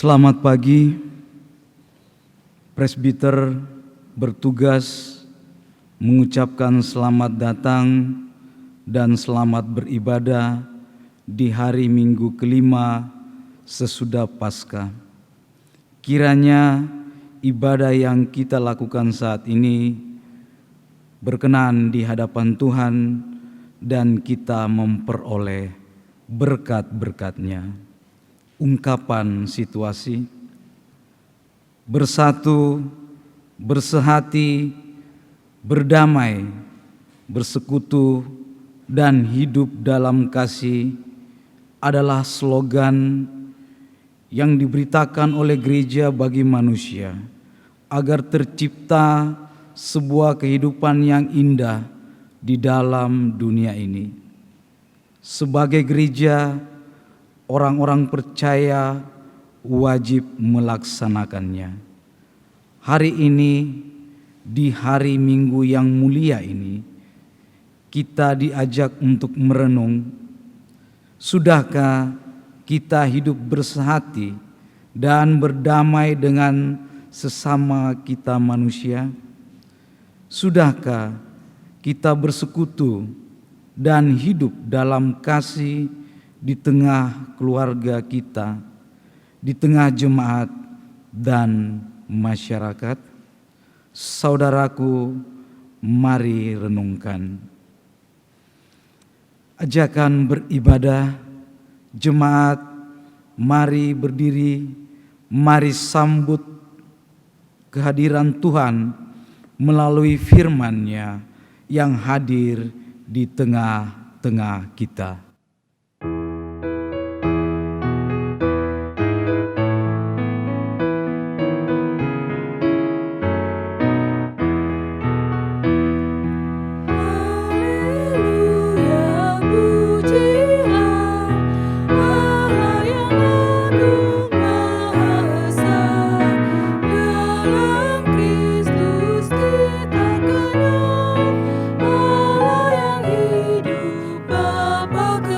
Selamat pagi, presbiter bertugas mengucapkan selamat datang dan selamat beribadah di hari Minggu kelima sesudah Paskah. Kiranya ibadah yang kita lakukan saat ini berkenan di hadapan Tuhan dan kita memperoleh berkat-berkat-Nya. Ungkapan situasi: bersatu, bersehati, berdamai, bersekutu, dan hidup dalam kasih adalah slogan yang diberitakan oleh gereja bagi manusia agar tercipta sebuah kehidupan yang indah di dalam dunia ini. Sebagai gereja, orang-orang percaya wajib melaksanakannya. Hari ini, di hari Minggu yang mulia ini, kita diajak untuk merenung, sudahkah kita hidup bersehati dan berdamai dengan sesama kita manusia? Sudahkah kita bersekutu dan hidup dalam kasih di tengah keluarga kita, di tengah jemaat dan masyarakat? Saudaraku, mari renungkan. Ajakan beribadah, jemaat, mari berdiri, mari sambut kehadiran Tuhan melalui firman-Nya yang hadir di tengah-tengah kita. Bapa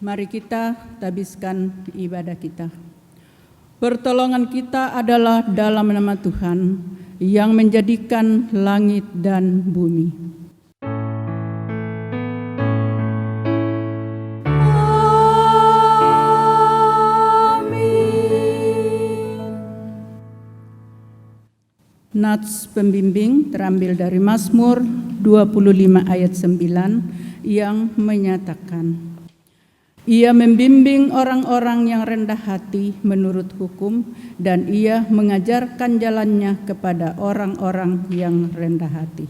Mari kita tabiskan ibadah kita. Pertolongan kita adalah dalam nama Tuhan yang menjadikan langit dan bumi. Nats pembimbing terambil dari Mazmur 25 ayat 9 yang menyatakan, Ia membimbing orang-orang yang rendah hati menurut hukum, dan Ia mengajarkan jalannya kepada orang-orang yang rendah hati.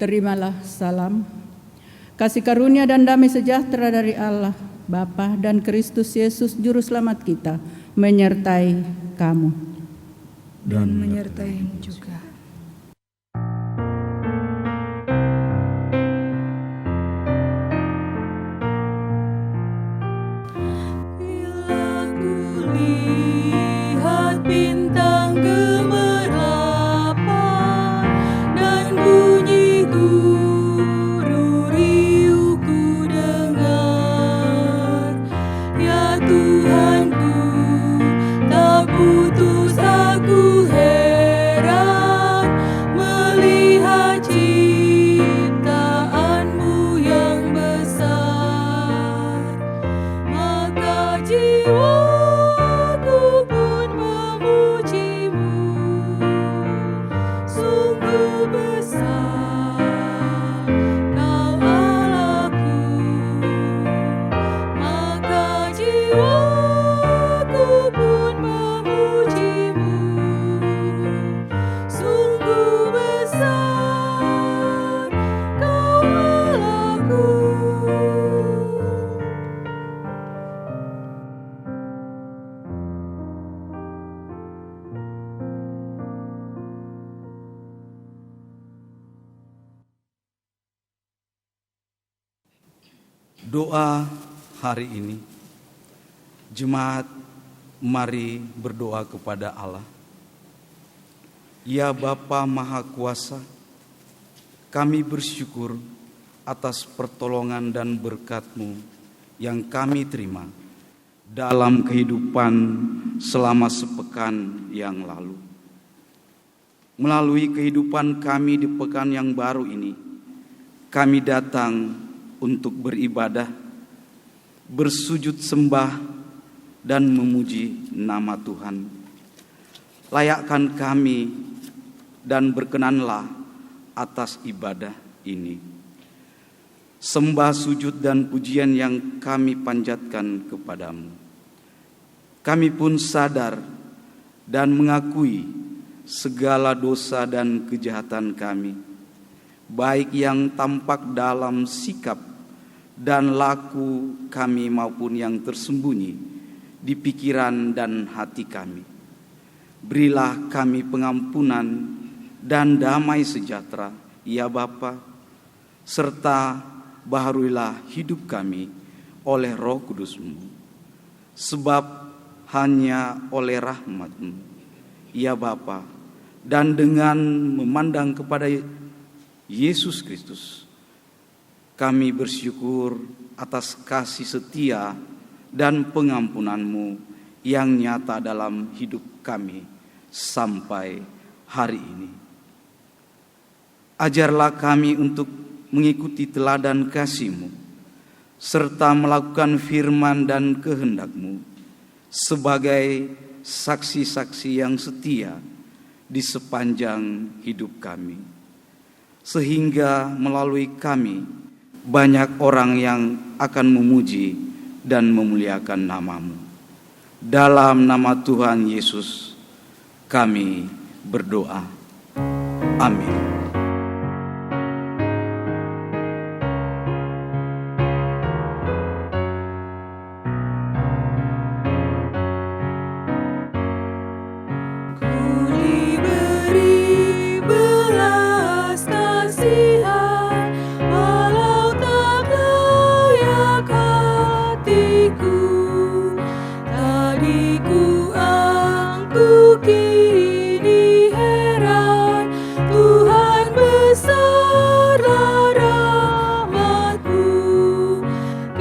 Terimalah salam, kasih karunia dan damai sejahtera dari Allah, Bapa dan Kristus Yesus Juru Selamat kita, menyertai kamu. Dan menyertaimu juga. Bila ku lihat bintang gemerlapan dan bunyi guru riuh ku dengar, ya Tuhanku, tak putus aku heran melihat ciptaanmu yang besar. Maka jiwaku pun memujimu, sungguh besar Kau Allahku. Maka jiwaku pun memujimu, sungguh besar Kau Allahku. Doa hari ini, jemaat mari berdoa kepada Allah. Ya Bapa Maha Kuasa, kami bersyukur atas pertolongan dan berkat-Mu yang kami terima dalam kehidupan selama sepekan yang lalu. Melalui kehidupan kami di pekan yang baru ini, kami datang untuk beribadah, bersujud sembah, dan memuji nama Tuhan. Layakkan kami dan berkenanlah atas ibadah ini. Sembah, sujud, dan pujian yang kami panjatkan kepadamu. Kami pun sadar dan mengakui segala dosa dan kejahatan kami, baik yang tampak dalam sikap dan laku kami maupun yang tersembunyi di pikiran dan hati kami. Berilah kami pengampunan dan damai sejahtera, ya Bapa, serta baharuilah hidup kami oleh Roh Kudus-Mu, sebab hanya oleh rahmat-Mu, ya Bapa, dan dengan memandang kepada Yesus Kristus, kami bersyukur atas kasih setia dan pengampunan-Mu yang nyata dalam hidup kami sampai hari ini. Ajarlah kami untuk mengikuti teladan kasih-Mu, serta melakukan firman dan kehendak-Mu sebagai saksi-saksi yang setia di sepanjang hidup kami, sehingga melalui kami banyak orang yang akan memuji dan memuliakan nama-Mu. Dalam nama Tuhan Yesus kami berdoa. Amin.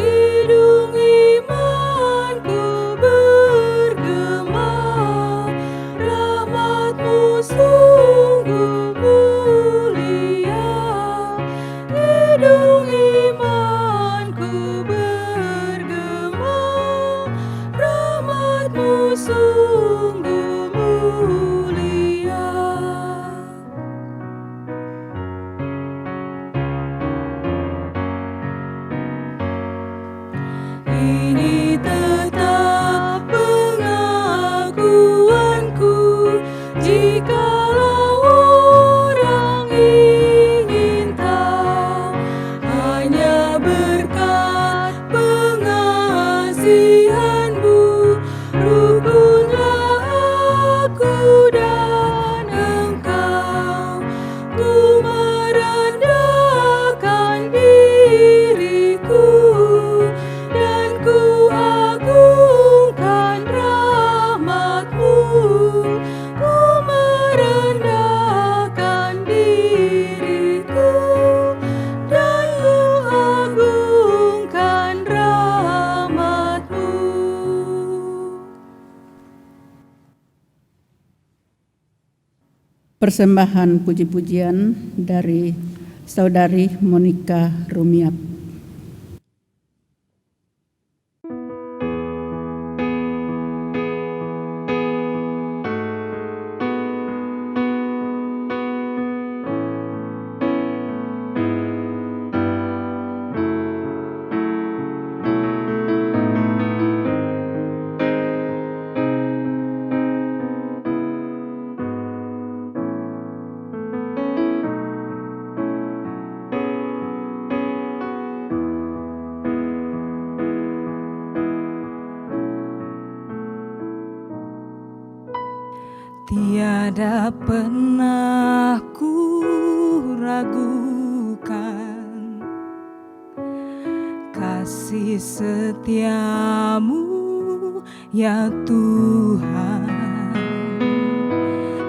Hidung Persembahan puji-pujian dari Saudari Monica Rumiap. Tiada pernah ku ragukan kasih setiamu ya Tuhan.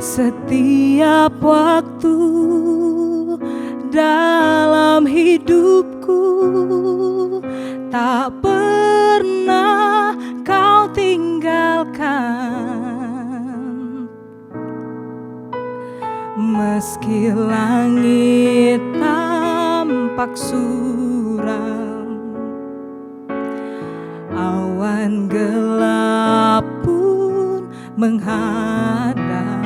Setiap waktu dalam hidupku tak pernah kau tinggalkan. Meski langit tampak suram, awan gelap pun menghadap.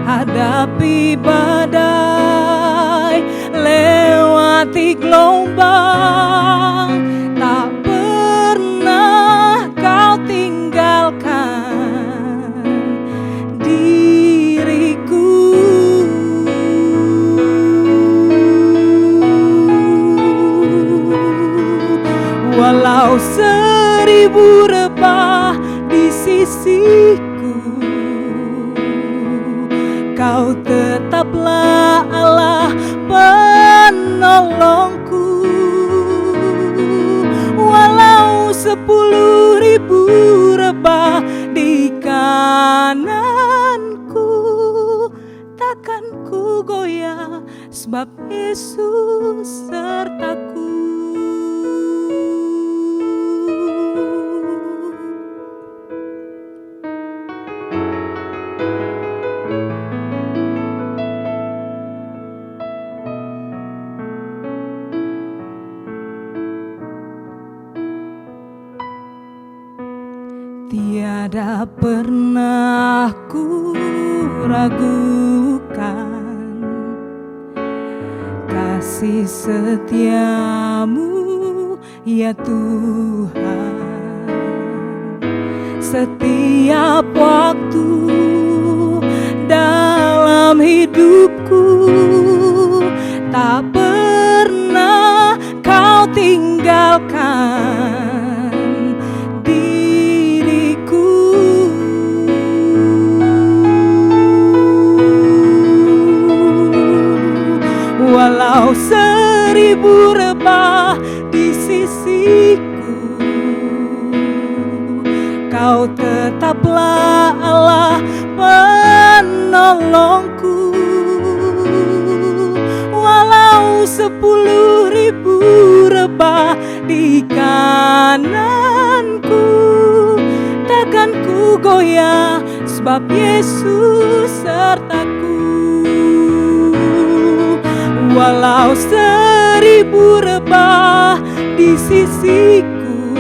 Hadapi badai, lewati gelombang, tak pernah kau tinggalkan diriku. Walau 1000 rebah di sisiku, kau tetaplah Allah penolongku. Walau 10.000 rebah di kananku, takkan ku goyah sebab Yesus sertaku. Tiada pernah ku ragukan kasih setiamu ya Tuhan. Setiap waktu dalam hidupku tak pernah kau tinggalkan walau 1000 rebah di sisiku, kau tetaplah Allah penolongku. Walau 10.000 rebah di kananku, takkan ku goyah sebab Yesus sertaku. Walau 1000 rebah di sisiku,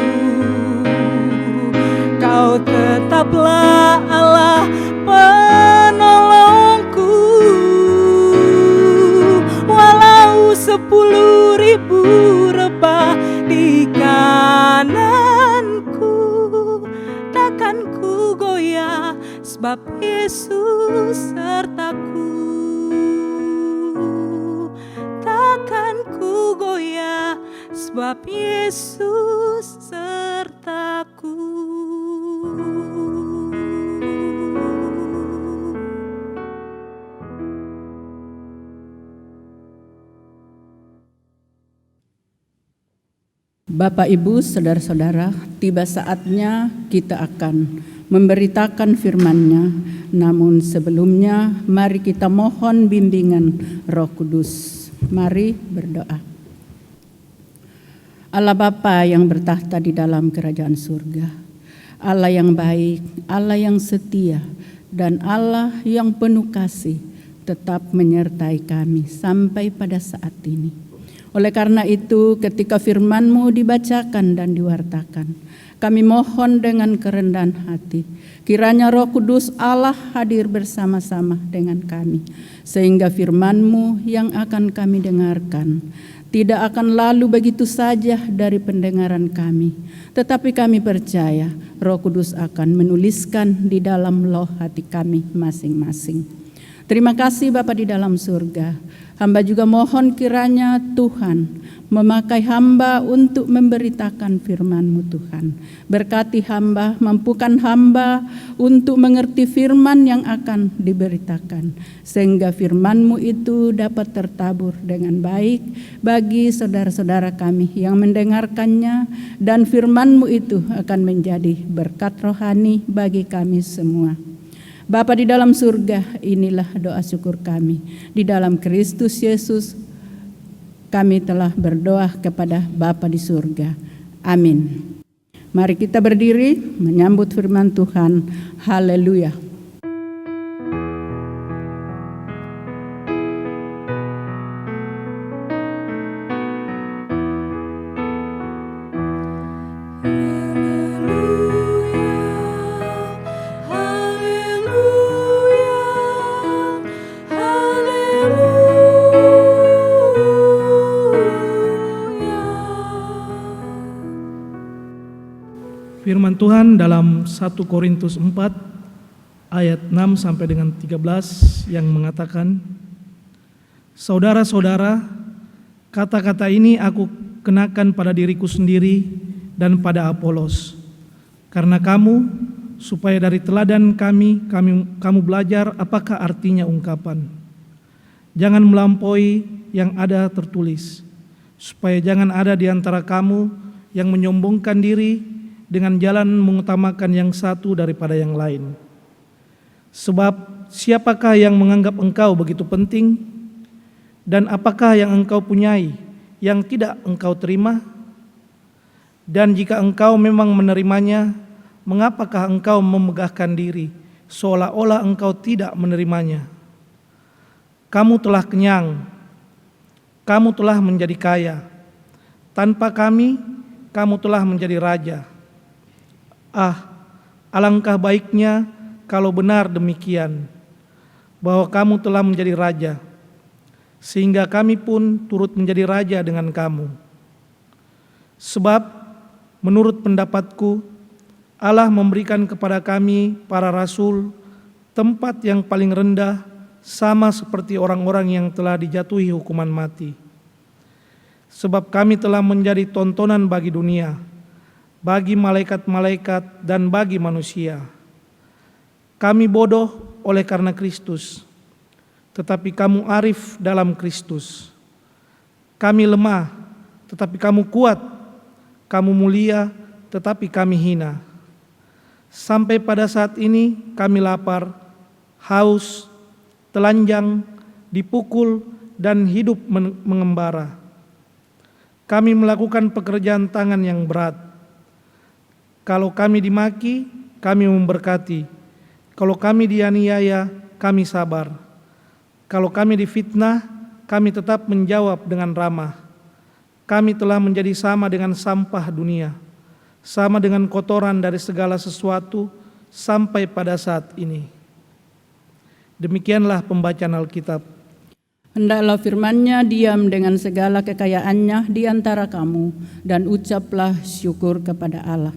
kau tetaplah Allah penolongku. Walau 10.000 rebah di kananku, takkan ku goyah sebab Yesus sertaku. Takkan ku goyah sebab Yesus sertaku. Bapak, Ibu, saudara-saudara, tiba saatnya kita akan memberitakan firman-Nya. Namun sebelumnya, mari kita mohon bimbingan Roh Kudus. Mari berdoa. Allah Bapa yang bertahta di dalam kerajaan surga, Allah yang baik, Allah yang setia, dan Allah yang penuh kasih tetap menyertai kami sampai pada saat ini. Oleh karena itu, ketika firman-Mu dibacakan dan diwartakan, kami mohon dengan kerendahan hati, kiranya Roh Kudus Allah hadir bersama-sama dengan kami, sehingga firman-Mu yang akan kami dengarkan tidak akan lalu begitu saja dari pendengaran kami, tetapi kami percaya Roh Kudus akan menuliskan di dalam loh hati kami masing-masing. Terima kasih Bapa di dalam surga. Hamba juga mohon kiranya Tuhan memakai hamba untuk memberitakan firman-Mu Tuhan. Berkati hamba, mampukan hamba untuk mengerti firman yang akan diberitakan, sehingga firman-Mu itu dapat tertabur dengan baik bagi saudara-saudara kami yang mendengarkannya, dan firman-Mu itu akan menjadi berkat rohani bagi kami semua. Bapa di dalam surga, inilah doa syukur kami. Di dalam Kristus Yesus kami telah berdoa kepada Bapa di surga. Amin. Mari kita berdiri menyambut firman Tuhan. Haleluya. Firman Tuhan dalam 1 Korintus 4 ayat 6 sampai dengan 13 yang mengatakan, "Saudara-saudara, kata-kata ini aku kenakan pada diriku sendiri dan pada Apolos, karena kamu, supaya dari teladan kamu belajar apakah artinya ungkapan. Jangan melampaui yang ada tertulis, supaya jangan ada di antara kamu yang menyombongkan diri dengan jalan mengutamakan yang satu daripada yang lain. Sebab siapakah yang menganggap engkau begitu penting? Dan apakah yang engkau punyai yang tidak engkau terima? Dan jika engkau memang menerimanya, mengapakah engkau memegahkan diri seolah-olah engkau tidak menerimanya? Kamu telah kenyang, kamu telah menjadi kaya. Tanpa kami, kamu telah menjadi raja. Alangkah baiknya kalau benar demikian, bahwa kamu telah menjadi raja, sehingga kami pun turut menjadi raja dengan kamu. Sebab menurut pendapatku, Allah memberikan kepada kami para rasul tempat yang paling rendah, sama seperti orang-orang yang telah dijatuhi hukuman mati. Sebab kami telah menjadi tontonan bagi dunia, bagi malaikat-malaikat dan bagi manusia. Kami bodoh oleh karena Kristus, tetapi kamu arif dalam Kristus. Kami lemah, tetapi kamu kuat. Kamu mulia, tetapi kami hina. Sampai pada saat ini kami lapar, haus, telanjang, dipukul, dan hidup mengembara. Kami melakukan pekerjaan tangan yang berat. Kalau kami dimaki, kami memberkati. Kalau kami dianiaya, kami sabar. Kalau kami difitnah, kami tetap menjawab dengan ramah. Kami telah menjadi sama dengan sampah dunia, sama dengan kotoran dari segala sesuatu sampai pada saat ini. Demikianlah pembacaan Alkitab. Hendaklah firman-Nya diam dengan segala kekayaannya di antara kamu, dan ucaplah syukur kepada Allah.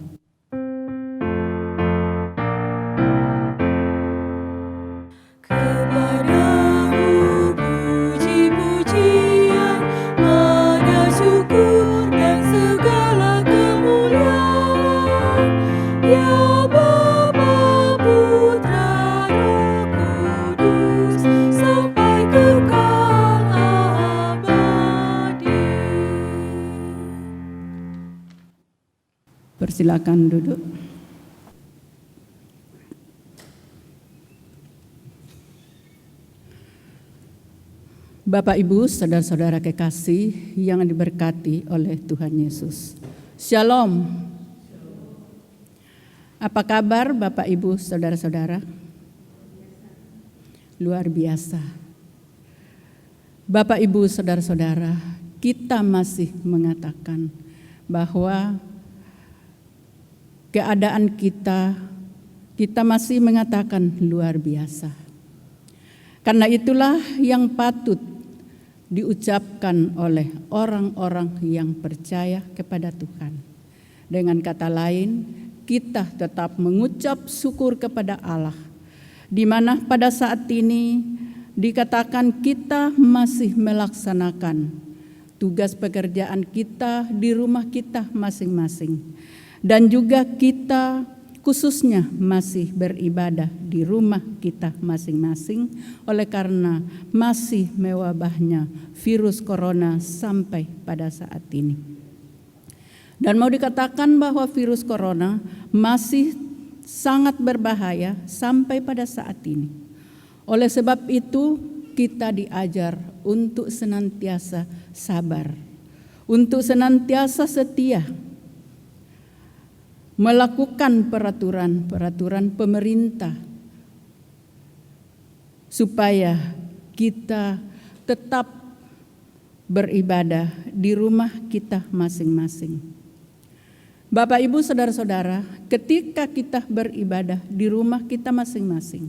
Silakan duduk. Bapak, Ibu, saudara-saudara kekasih yang diberkati oleh Tuhan Yesus. Shalom. Apa kabar Bapak, Ibu, saudara-saudara? luar biasa. Bapak, Ibu, saudara-saudara, kita masih mengatakan bahwa keadaan kita masih mengatakan luar biasa. Karena itulah yang patut diucapkan oleh orang-orang yang percaya kepada Tuhan. Dengan kata lain, kita tetap mengucap syukur kepada Allah, di mana pada saat ini dikatakan kita masih melaksanakan tugas pekerjaan kita di rumah kita masing-masing. Dan juga kita khususnya masih beribadah di rumah kita masing-masing oleh karena masih mewabahnya virus corona sampai pada saat ini. Dan mau dikatakan bahwa virus corona masih sangat berbahaya sampai pada saat ini. Oleh sebab itu kita diajar untuk senantiasa sabar, untuk senantiasa setia, melakukan peraturan pemerintah supaya kita tetap beribadah di rumah kita masing-masing. Bapak, Ibu, saudara-saudara, ketika kita beribadah di rumah kita masing-masing,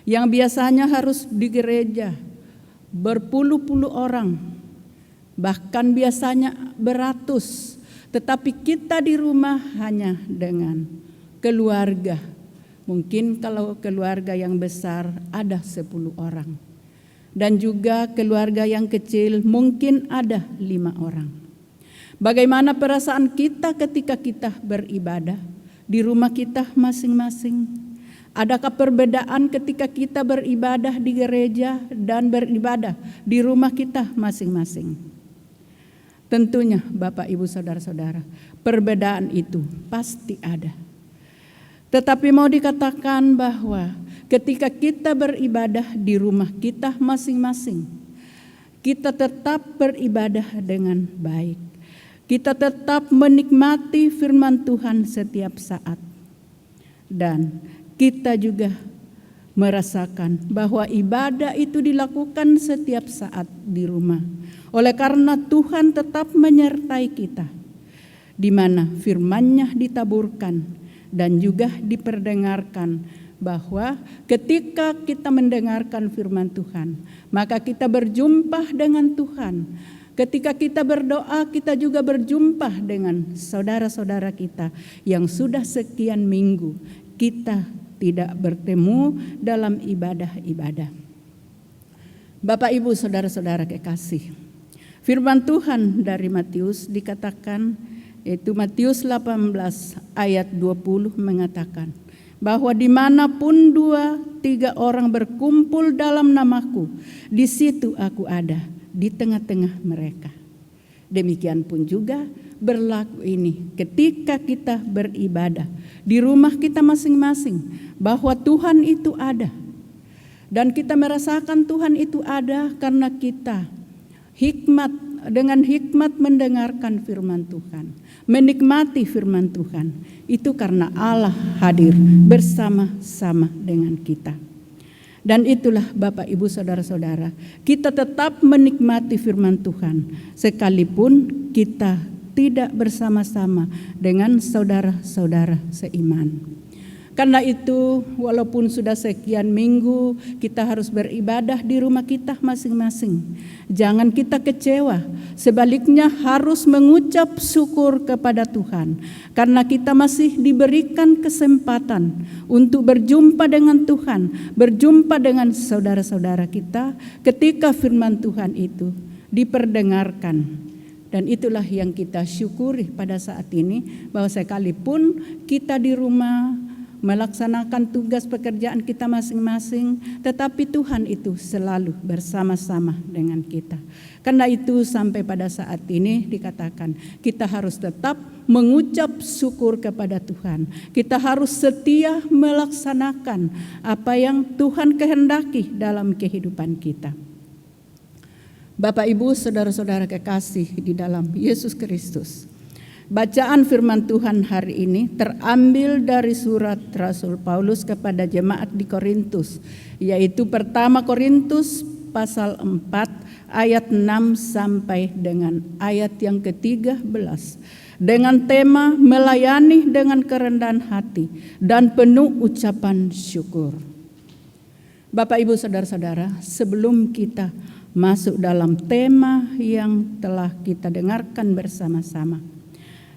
yang biasanya harus di gereja berpuluh-puluh orang, bahkan biasanya beratus, tetapi kita di rumah hanya dengan keluarga. Mungkin kalau keluarga yang besar ada 10 orang. Dan juga keluarga yang kecil mungkin ada 5 orang. Bagaimana perasaan kita ketika kita beribadah di rumah kita masing-masing? Adakah perbedaan ketika kita beribadah di gereja dan beribadah di rumah kita masing-masing? Tentunya Bapak, Ibu, saudara-saudara, perbedaan itu pasti ada. Tetapi mau dikatakan bahwa ketika kita beribadah di rumah kita masing-masing, kita tetap beribadah dengan baik. Kita tetap menikmati firman Tuhan setiap saat. Dan kita juga merasakan bahwa ibadah itu dilakukan setiap saat di rumah. Oleh karena Tuhan tetap menyertai kita, di mana firman-Nya ditaburkan dan juga diperdengarkan, bahwa ketika kita mendengarkan firman Tuhan, maka kita berjumpa dengan Tuhan. Ketika kita berdoa, kita juga berjumpa dengan saudara-saudara kita yang sudah sekian minggu kita tidak bertemu dalam ibadah-ibadah. Bapak, Ibu, saudara-saudara kekasih, firman Tuhan dari Matius dikatakan, yaitu Matius 18 ayat 20 mengatakan bahwa dimanapun 2-3 orang berkumpul dalam namaku, di situ aku ada di tengah-tengah mereka. Demikian pun juga berlaku ini ketika kita beribadah di rumah kita masing-masing, bahwa Tuhan itu ada. Dan kita merasakan Tuhan itu ada karena kita dengan hikmat mendengarkan firman Tuhan, menikmati firman Tuhan. Itu karena Allah hadir bersama-sama dengan kita. Dan itulah Bapak, Ibu, saudara-saudara, kita tetap menikmati firman Tuhan sekalipun kita tidak bersama-sama dengan saudara-saudara seiman. Karena itu walaupun sudah sekian minggu kita harus beribadah di rumah kita masing-masing, jangan kita kecewa. Sebaliknya harus mengucap syukur kepada Tuhan, karena kita masih diberikan kesempatan untuk berjumpa dengan Tuhan, berjumpa dengan saudara-saudara kita ketika firman Tuhan itu diperdengarkan. Dan itulah yang kita syukuri pada saat ini, bahwa sekalipun kita di rumah melaksanakan tugas pekerjaan kita masing-masing, tetapi Tuhan itu selalu bersama-sama dengan kita. Karena itu sampai pada saat ini dikatakan kita harus tetap mengucap syukur kepada Tuhan. Kita harus setia melaksanakan apa yang Tuhan kehendaki dalam kehidupan kita. Bapak, Ibu, saudara-saudara kekasih di dalam Yesus Kristus, Bacaan firman Tuhan hari ini terambil dari surat Rasul Paulus kepada jemaat di Korintus, yaitu pertama Korintus pasal 4 ayat 6 sampai dengan ayat yang ke-13 dengan tema melayani dengan kerendahan hati dan penuh ucapan syukur. Bapak, Ibu, Saudara-saudara, sebelum kita masuk dalam tema yang telah kita dengarkan bersama-sama,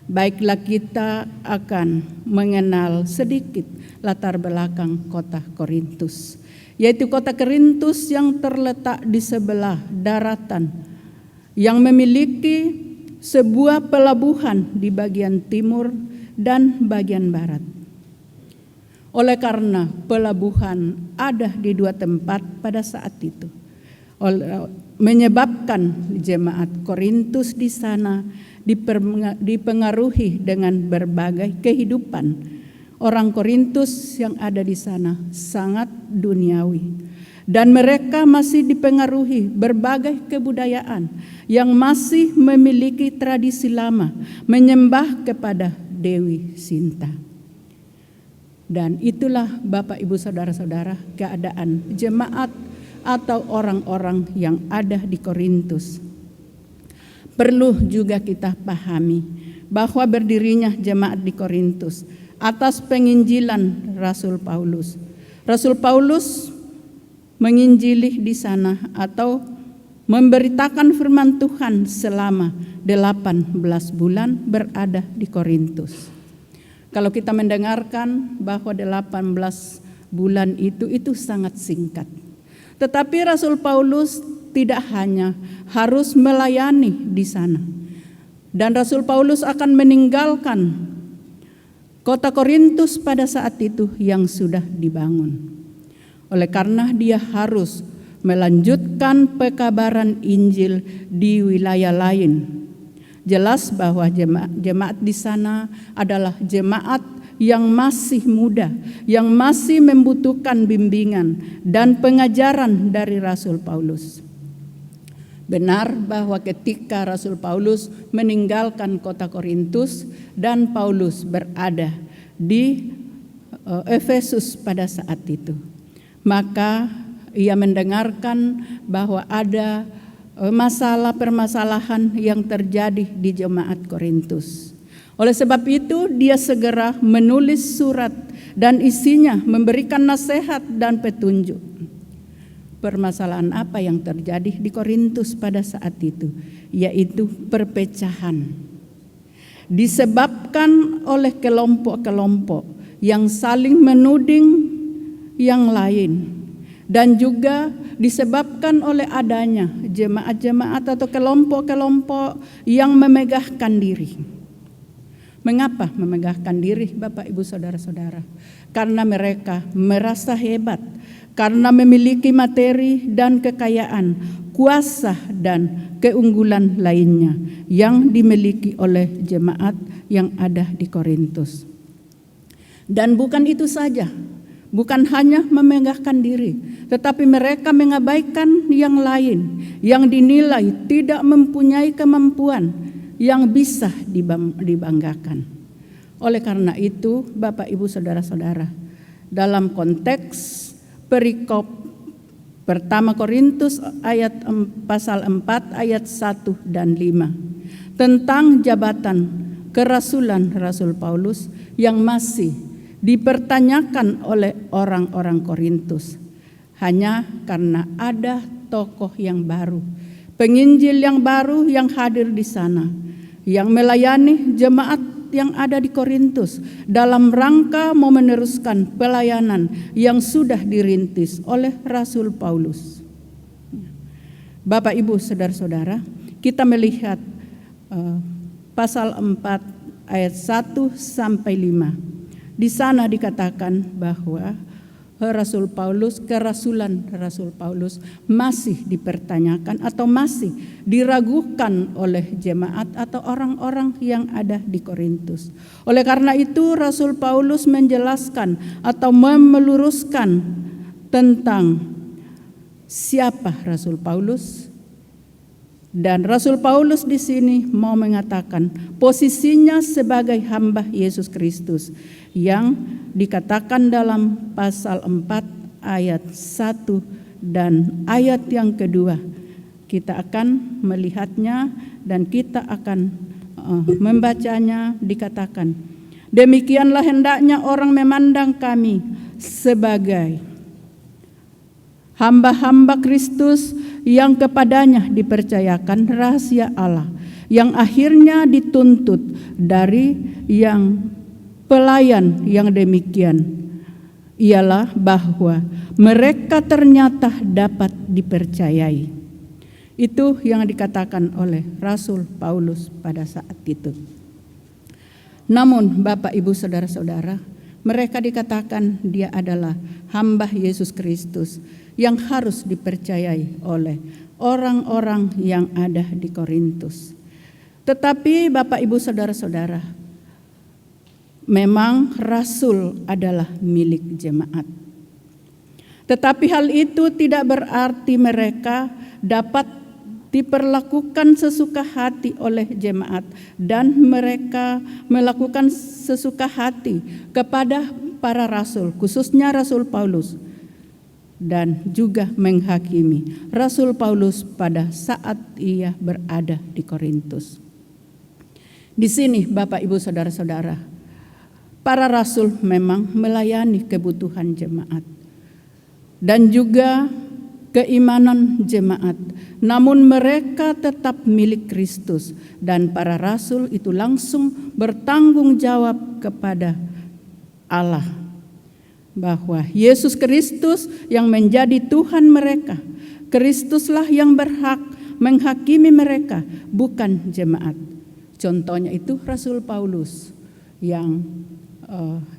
baiklah kita akan mengenal sedikit latar belakang kota Korintus, yaitu kota Korintus yang terletak di sebelah daratan, yang memiliki sebuah pelabuhan di bagian timur dan bagian barat. Oleh karena pelabuhan ada di dua tempat pada saat itu, menyebabkan jemaat Korintus di sana dipengaruhi dengan berbagai kehidupan. Orang Korintus yang ada di sana sangat duniawi, dan mereka masih dipengaruhi berbagai kebudayaan yang masih memiliki tradisi lama menyembah kepada Dewi Sinta. Dan itulah Bapak, Ibu, Saudara-saudara, keadaan jemaat atau orang-orang yang ada di Korintus. Perlu juga kita pahami bahwa berdirinya jemaat di Korintus atas penginjilan Rasul Paulus. Rasul Paulus menginjili di sana atau memberitakan firman Tuhan selama 18 bulan berada di Korintus. Kalau kita mendengarkan bahwa 18 bulan itu sangat singkat. Tetapi Rasul Paulus tidak hanya harus melayani di sana. Dan Rasul Paulus akan meninggalkan kota Korintus pada saat itu yang sudah dibangun. Oleh karena dia harus melanjutkan pekabaran Injil di wilayah lain. Jelas bahwa jemaat di sana adalah jemaat yang masih muda, yang masih membutuhkan bimbingan dan pengajaran dari Rasul Paulus. Benar bahwa ketika Rasul Paulus meninggalkan kota Korintus dan Paulus berada di Efesus pada saat itu, maka ia mendengarkan bahwa ada permasalahan yang terjadi di jemaat Korintus. Oleh sebab itu dia segera menulis surat dan isinya memberikan nasihat dan petunjuk. Permasalahan apa yang terjadi di Korintus pada saat itu? Yaitu perpecahan. Disebabkan oleh kelompok-kelompok yang saling menuding yang lain. Dan juga disebabkan oleh adanya jemaat-jemaat atau kelompok-kelompok yang memegahkan diri. Mengapa memegahkan diri, Bapak, Ibu, Saudara-saudara? Karena mereka merasa hebat, karena memiliki materi dan kekayaan, kuasa dan keunggulan lainnya yang dimiliki oleh jemaat yang ada di Korintus. Dan bukan itu saja. Bukan hanya memegahkan diri, tetapi mereka mengabaikan yang lain yang dinilai tidak mempunyai kemampuan yang bisa dibanggakan. Oleh karena itu, Bapak, Ibu, Saudara-saudara, dalam konteks perikop pertama Korintus pasal 4 ayat 1 dan 5 tentang jabatan kerasulan Rasul Paulus yang masih dipertanyakan oleh orang-orang Korintus hanya karena ada tokoh yang baru, penginjil yang baru yang hadir di sana, yang melayani jemaat yang ada di Korintus dalam rangka mau meneruskan pelayanan yang sudah dirintis oleh Rasul Paulus. Bapak, Ibu, Saudara-saudara, kita melihat pasal 4 ayat 1 sampai 5. Di sana dikatakan bahwa kerasulan Rasul Paulus masih dipertanyakan atau masih diragukan oleh jemaat atau orang-orang yang ada di Korintus. Oleh karena itu Rasul Paulus menjelaskan atau meluruskan tentang siapa Rasul Paulus, Dan Rasul Paulus di sini mau mengatakan posisinya sebagai hamba Yesus Kristus yang dikatakan dalam pasal 4 ayat 1 dan ayat yang kedua. Kita akan melihatnya dan kita akan membacanya. Dikatakan, demikianlah hendaknya orang memandang kami sebagai hamba-hamba Kristus yang kepadanya dipercayakan rahasia Allah, yang akhirnya dituntut dari yang pelayan yang demikian, ialah bahwa mereka ternyata dapat dipercayai. Itu yang dikatakan oleh Rasul Paulus pada saat itu. Namun Bapak Ibu Saudara-saudara, mereka dikatakan dia adalah hamba Yesus Kristus yang harus dipercayai oleh orang-orang yang ada di Korintus. Tetapi Bapak Ibu Saudara-saudara, memang rasul adalah milik jemaat. Tetapi hal itu tidak berarti mereka dapat diperlakukan sesuka hati oleh jemaat dan mereka melakukan sesuka hati kepada para rasul, khususnya Rasul Paulus, dan juga menghakimi Rasul Paulus pada saat ia berada di Korintus. Di sini Bapak Ibu Saudara-saudara, para rasul memang melayani kebutuhan jemaat dan juga keimanan jemaat, namun mereka tetap milik Kristus dan para rasul itu langsung bertanggung jawab kepada Allah bahwa Yesus Kristus yang menjadi Tuhan mereka, Kristuslah yang berhak menghakimi mereka, bukan jemaat. Contohnya itu Rasul Paulus yang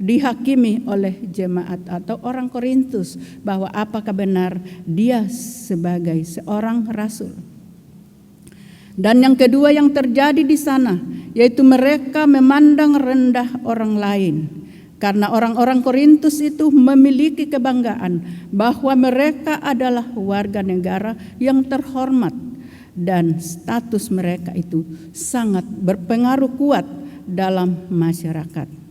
dihakimi oleh jemaat atau orang Korintus bahwa apakah benar dia sebagai seorang rasul. Dan yang kedua yang terjadi di sana yaitu mereka memandang rendah orang lain. Karena orang-orang Korintus itu memiliki kebanggaan bahwa mereka adalah warga negara yang terhormat dan status mereka itu sangat berpengaruh kuat dalam masyarakat.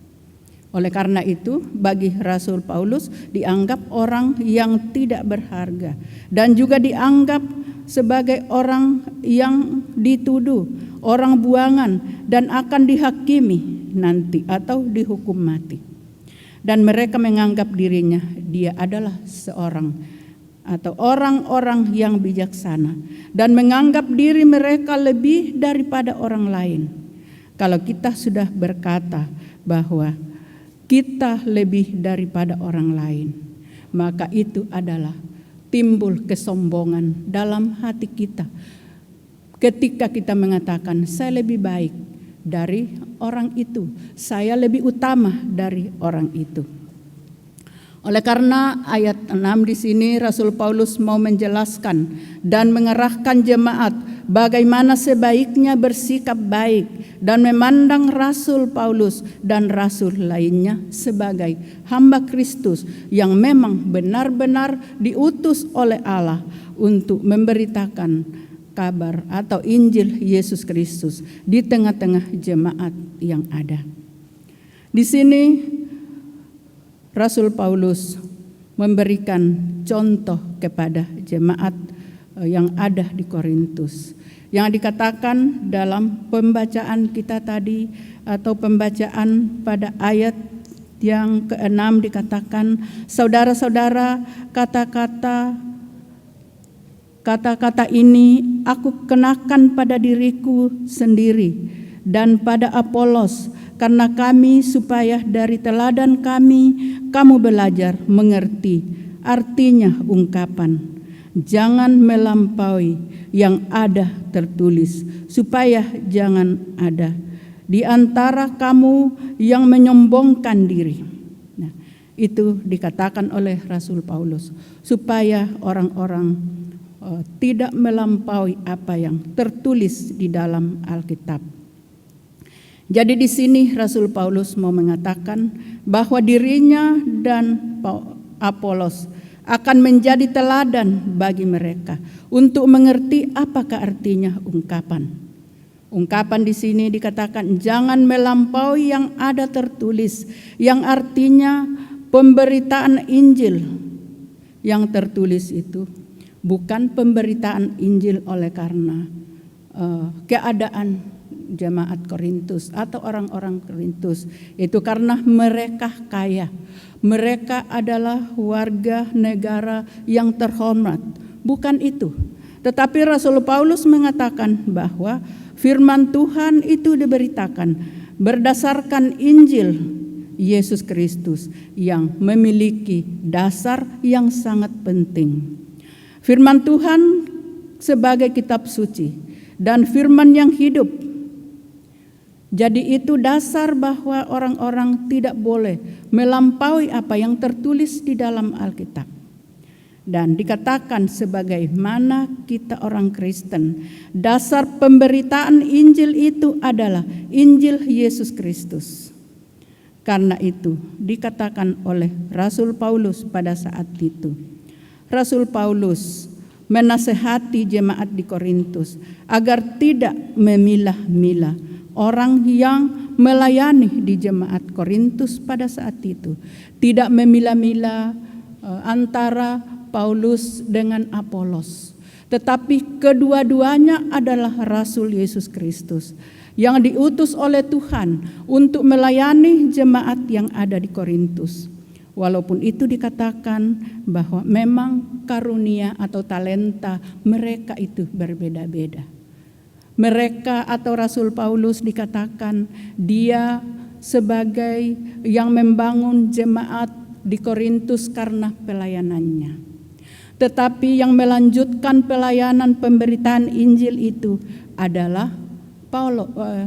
Oleh karena itu, bagi Rasul Paulus dianggap orang yang tidak berharga dan juga dianggap sebagai orang yang dituduh, orang buangan dan akan dihakimi nanti atau dihukum mati. Dan mereka menganggap dirinya dia adalah seorang atau orang-orang yang bijaksana dan menganggap diri mereka lebih daripada orang lain. Kalau kita sudah berkata bahwa kita lebih daripada orang lain, maka itu adalah timbul kesombongan dalam hati kita. Ketika kita mengatakan saya lebih baik dari orang itu, saya lebih utama dari orang itu. Oleh karena ayat 6 di sini Rasul Paulus mau menjelaskan dan mengerahkan jemaat bagaimana sebaiknya bersikap baik dan memandang Rasul Paulus dan rasul lainnya sebagai hamba Kristus yang memang benar-benar diutus oleh Allah untuk memberitakan kabar atau Injil Yesus Kristus di tengah-tengah jemaat yang ada. Di sini Rasul Paulus memberikan contoh kepada jemaat yang ada di Korintus. Yang dikatakan dalam pembacaan kita tadi atau pembacaan pada ayat yang ke-6 dikatakan, saudara-saudara, kata-kata ini aku kenakan pada diriku sendiri dan pada Apolos, karena kami supaya dari teladan kami kamu belajar mengerti artinya ungkapan jangan melampaui yang ada tertulis, supaya jangan ada di antara kamu yang menyombongkan diri. Nah, itu dikatakan oleh Rasul Paulus supaya orang-orang tidak melampaui apa yang tertulis di dalam Alkitab. Jadi di sini Rasul Paulus mau mengatakan bahwa dirinya dan Apolos akan menjadi teladan bagi mereka untuk mengerti apakah artinya ungkapan. Ungkapan di sini dikatakan jangan melampaui yang ada tertulis, yang artinya pemberitaan Injil. Yang tertulis itu bukan pemberitaan Injil oleh karena keadaan jemaat Korintus atau orang-orang Korintus. Itu karena mereka kaya. Mereka adalah warga negara yang terhormat. Bukan itu. Tetapi Rasul Paulus mengatakan bahwa firman Tuhan itu diberitakan berdasarkan Injil Yesus Kristus yang memiliki dasar yang sangat penting. Firman Tuhan sebagai kitab suci dan firman yang hidup. Jadi itu dasar bahwa orang-orang tidak boleh melampaui apa yang tertulis di dalam Alkitab. Dan dikatakan sebagaimana kita orang Kristen, dasar pemberitaan Injil itu adalah Injil Yesus Kristus. Karena itu dikatakan oleh Rasul Paulus pada saat itu. Rasul Paulus menasehati jemaat di Korintus agar tidak memilah-milah orang yang melayani di jemaat Korintus pada saat itu. Tidak memilah-milah antara Paulus dengan Apolos. Tetapi kedua-duanya adalah Rasul Yesus Kristus yang diutus oleh Tuhan untuk melayani jemaat yang ada di Korintus. Walaupun itu dikatakan bahwa memang karunia atau talenta mereka itu berbeda-beda. Mereka atau Rasul Paulus dikatakan dia sebagai yang membangun jemaat di Korintus karena pelayanannya. Tetapi yang melanjutkan pelayanan pemberitaan Injil itu adalah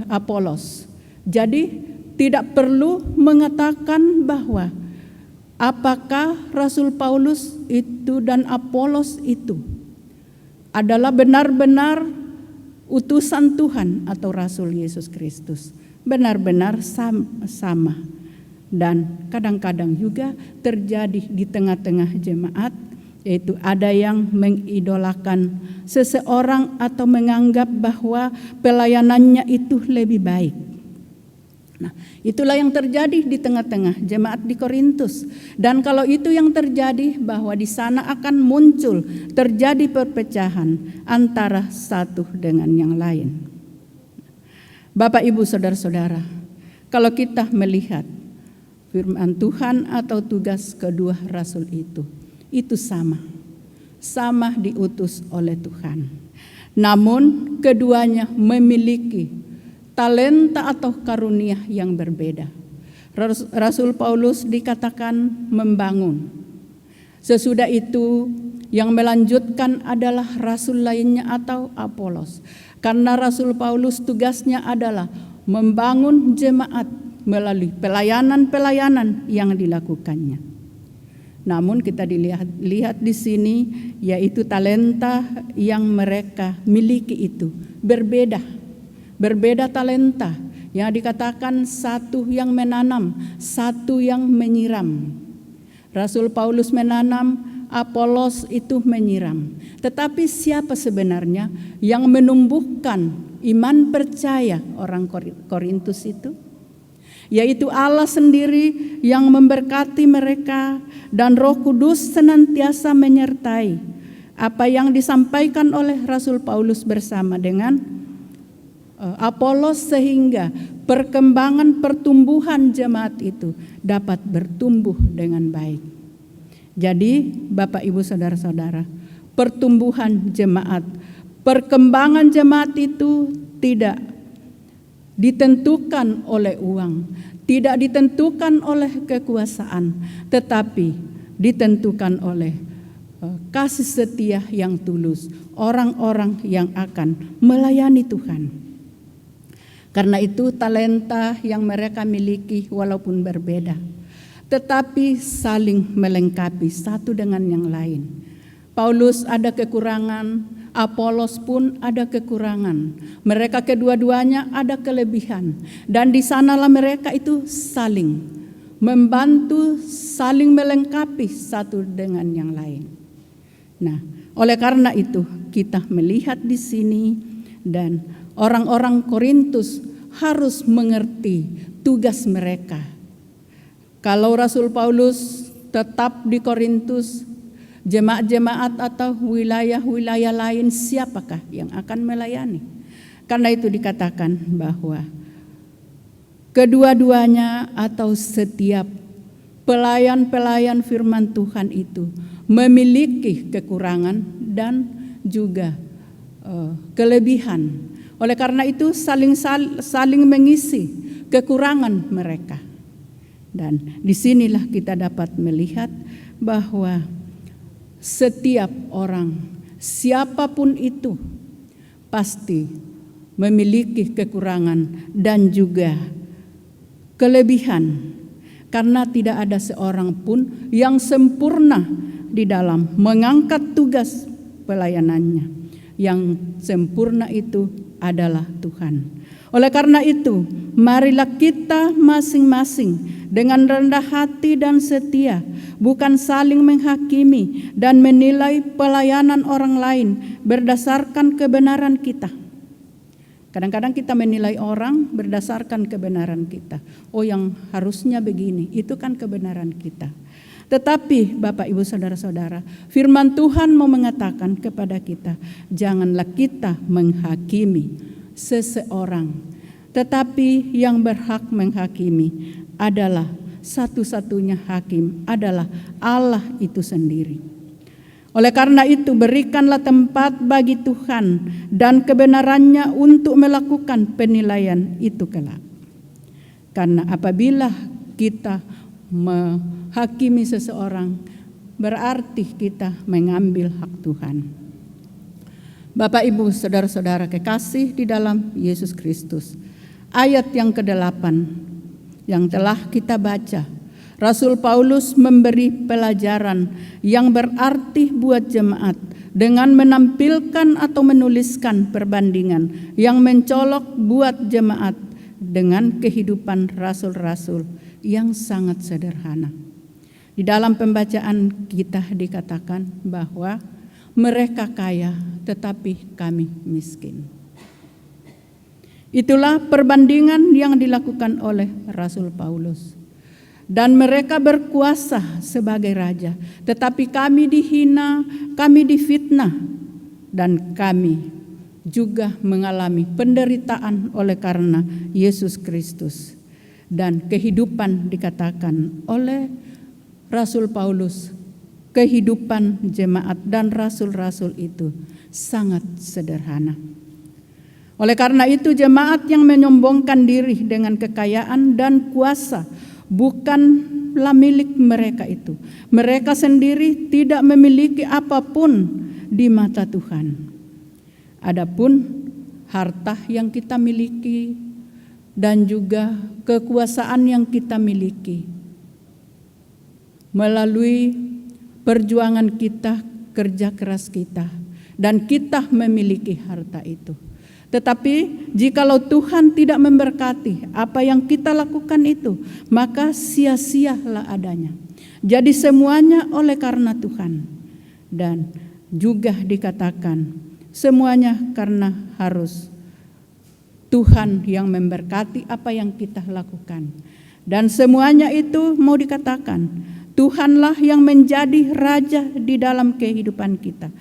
Apolos. Jadi tidak perlu mengatakan bahwa apakah Rasul Paulus itu dan Apolos itu adalah benar-benar utusan Tuhan atau Rasul Yesus Kristus. Benar-benar sama. Dan kadang-kadang juga terjadi di tengah-tengah jemaat, yaitu ada yang mengidolakan seseorang atau menganggap bahwa pelayanannya itu lebih baik. Nah, itulah yang terjadi di tengah-tengah jemaat di Korintus. Dan kalau itu yang terjadi, bahwa di sana akan muncul terjadi perpecahan antara satu dengan yang lain. Bapak, Ibu, saudara-saudara, kalau kita melihat firman Tuhan atau tugas kedua rasul itu sama diutus oleh Tuhan. Namun keduanya memiliki talenta atau karunia yang berbeda. Rasul Paulus dikatakan membangun. Sesudah itu yang melanjutkan adalah rasul lainnya atau Apolos. Karena Rasul Paulus tugasnya adalah membangun jemaat melalui pelayanan-pelayanan yang dilakukannya. Namun kita lihat di sini, yaitu talenta yang mereka miliki itu berbeda. Berbeda talenta, yang dikatakan satu yang menanam, satu yang menyiram. Rasul Paulus menanam, Apolos itu menyiram. Tetapi siapa sebenarnya yang menumbuhkan iman percaya orang Korintus itu? Yaitu Allah sendiri yang memberkati mereka, dan Roh Kudus senantiasa menyertai apa yang disampaikan oleh Rasul Paulus bersama dengan Apolos, sehingga perkembangan pertumbuhan jemaat itu dapat bertumbuh dengan baik. Jadi Bapak, Ibu, saudara-saudara, pertumbuhan jemaat, perkembangan jemaat itu tidak ditentukan oleh uang, tidak ditentukan oleh kekuasaan, tetapi ditentukan oleh kasih setia yang tulus orang-orang yang akan melayani Tuhan. Karena itu talenta yang mereka miliki walaupun berbeda, tetapi saling melengkapi satu dengan yang lain. Paulus ada kekurangan, Apolos pun ada kekurangan. Mereka kedua-duanya ada kelebihan. Dan di sanalah mereka itu saling membantu saling melengkapi satu dengan yang lain. Nah, oleh karena itu kita melihat di sini dan orang-orang Korintus harus mengerti tugas mereka. Kalau Rasul Paulus tetap di Korintus, jemaat-jemaat atau wilayah-wilayah lain siapakah yang akan melayani? Karena itu dikatakan bahwa kedua-duanya atau setiap pelayan-pelayan firman Tuhan itu memiliki kekurangan dan juga kelebihan. Oleh karena itu saling mengisi kekurangan mereka. Dan disinilah kita dapat melihat bahwa setiap orang, siapapun itu, pasti memiliki kekurangan dan juga kelebihan. Karena tidak ada seorang pun yang sempurna di dalam mengangkat tugas pelayanannya. Yang sempurna itu adalah Tuhan. Oleh karena itu, marilah kita masing-masing dengan rendah hati dan setia, bukan saling menghakimi dan menilai pelayanan orang lain berdasarkan kebenaran kita. Kadang-kadang kita menilai orang berdasarkan kebenaran kita. Oh, yang harusnya begini, itu kan kebenaran kita. Tetapi Bapak Ibu Saudara-saudara, firman Tuhan mau mengatakan kepada kita, janganlah kita menghakimi seseorang, tetapi yang berhak menghakimi adalah satu-satunya hakim adalah Allah itu sendiri. Oleh karena itu berikanlah tempat bagi Tuhan dan kebenarannya untuk melakukan penilaian itu kelak. Karena apabila kita menghakimi seseorang, berarti kita mengambil hak Tuhan. Bapak Ibu Saudara-saudara kekasih di dalam Yesus Kristus, ayat yang ke-8 yang telah kita baca, Rasul Paulus memberi pelajaran yang berarti buat jemaat dengan menampilkan atau menuliskan perbandingan yang mencolok buat jemaat dengan kehidupan rasul-rasul yang sangat sederhana. Di dalam pembacaan kita dikatakan bahwa mereka kaya tetapi kami miskin. Itulah perbandingan yang dilakukan oleh Rasul Paulus. Dan mereka berkuasa sebagai raja, tetapi kami dihina, kami difitnah, dan kami juga mengalami penderitaan oleh karena Yesus Kristus. Dan kehidupan dikatakan oleh Rasul Paulus, kehidupan jemaat dan rasul-rasul itu sangat sederhana. Oleh karena itu jemaat yang menyombongkan diri dengan kekayaan dan kuasa bukanlah milik mereka itu. Mereka sendiri tidak memiliki apapun di mata Tuhan. Adapun harta yang kita miliki dan juga kekuasaan yang kita miliki melalui perjuangan kita, kerja keras kita, dan kita memiliki harta itu. Tetapi jikalau Tuhan tidak memberkati apa yang kita lakukan itu, maka sia-sialah adanya. Jadi semuanya oleh karena Tuhan. Dan juga dikatakan semuanya karena harus Tuhan yang memberkati apa yang kita lakukan. Dan semuanya itu mau dikatakan Tuhanlah yang menjadi raja di dalam kehidupan kita.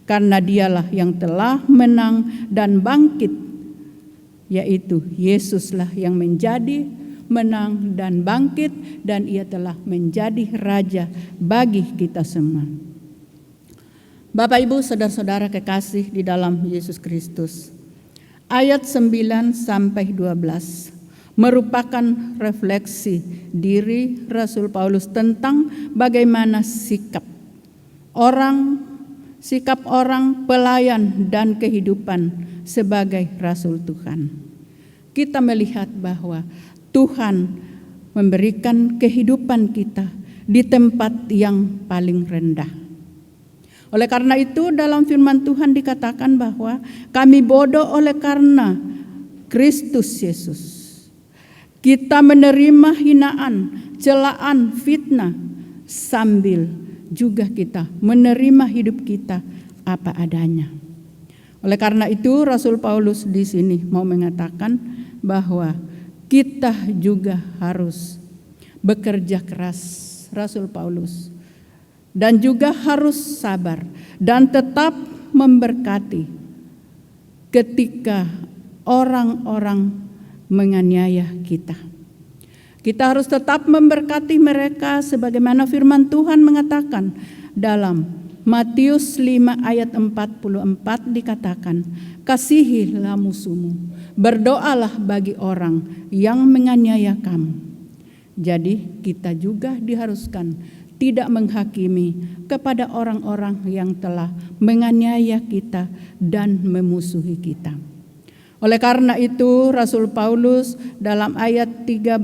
Karena dialah yang telah menang dan bangkit, yaitu Yesuslah yang menjadi menang dan bangkit, dan ia telah menjadi raja bagi kita semua. Bapak Ibu Saudara-saudara kekasih di dalam Yesus Kristus, ayat 9 sampai 12 merupakan refleksi diri Rasul Paulus tentang bagaimana sikap orang pelayan dan kehidupan sebagai rasul Tuhan. Kita melihat bahwa Tuhan memberikan kehidupan kita di tempat yang paling rendah. Oleh karena itu dalam firman Tuhan dikatakan bahwa kami bodoh oleh karena Kristus Yesus. Kita menerima hinaan, celaan, fitnah, sambil juga kita menerima hidup kita apa adanya. Oleh karena itu Rasul Paulus di sini mau mengatakan bahwa kita juga harus bekerja keras, Rasul Paulus, dan juga harus sabar dan tetap memberkati ketika orang-orang menganiaya kita. Kita harus tetap memberkati mereka sebagaimana firman Tuhan mengatakan dalam Matius 5 ayat 44 dikatakan, kasihilah musuhmu, berdoalah bagi orang yang menganiaya kamu. Jadi kita juga diharuskan tidak menghakimi kepada orang-orang yang telah menganiaya kita dan memusuhi kita. Oleh karena itu Rasul Paulus dalam ayat 13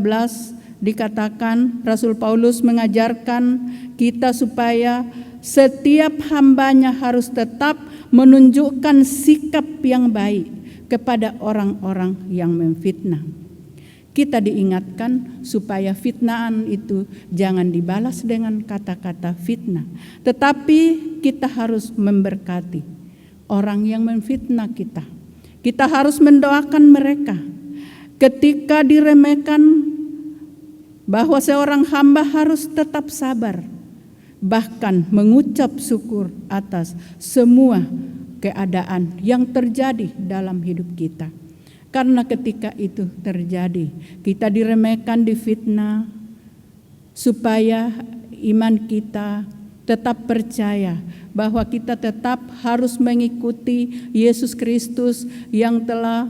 dikatakan, Rasul Paulus mengajarkan kita supaya setiap hambanya harus tetap menunjukkan sikap yang baik kepada orang-orang yang memfitnah. Kita diingatkan supaya fitnahan itu jangan dibalas dengan kata-kata fitnah, tetapi kita harus memberkati orang yang memfitnah kita. Kita harus mendoakan mereka ketika diremehkan, bahwa seorang hamba harus tetap sabar, bahkan mengucap syukur atas semua keadaan yang terjadi dalam hidup kita. Karena ketika itu terjadi, kita diremehkan, difitnah, supaya iman kita tetap percaya bahwa kita tetap harus mengikuti Yesus Kristus yang telah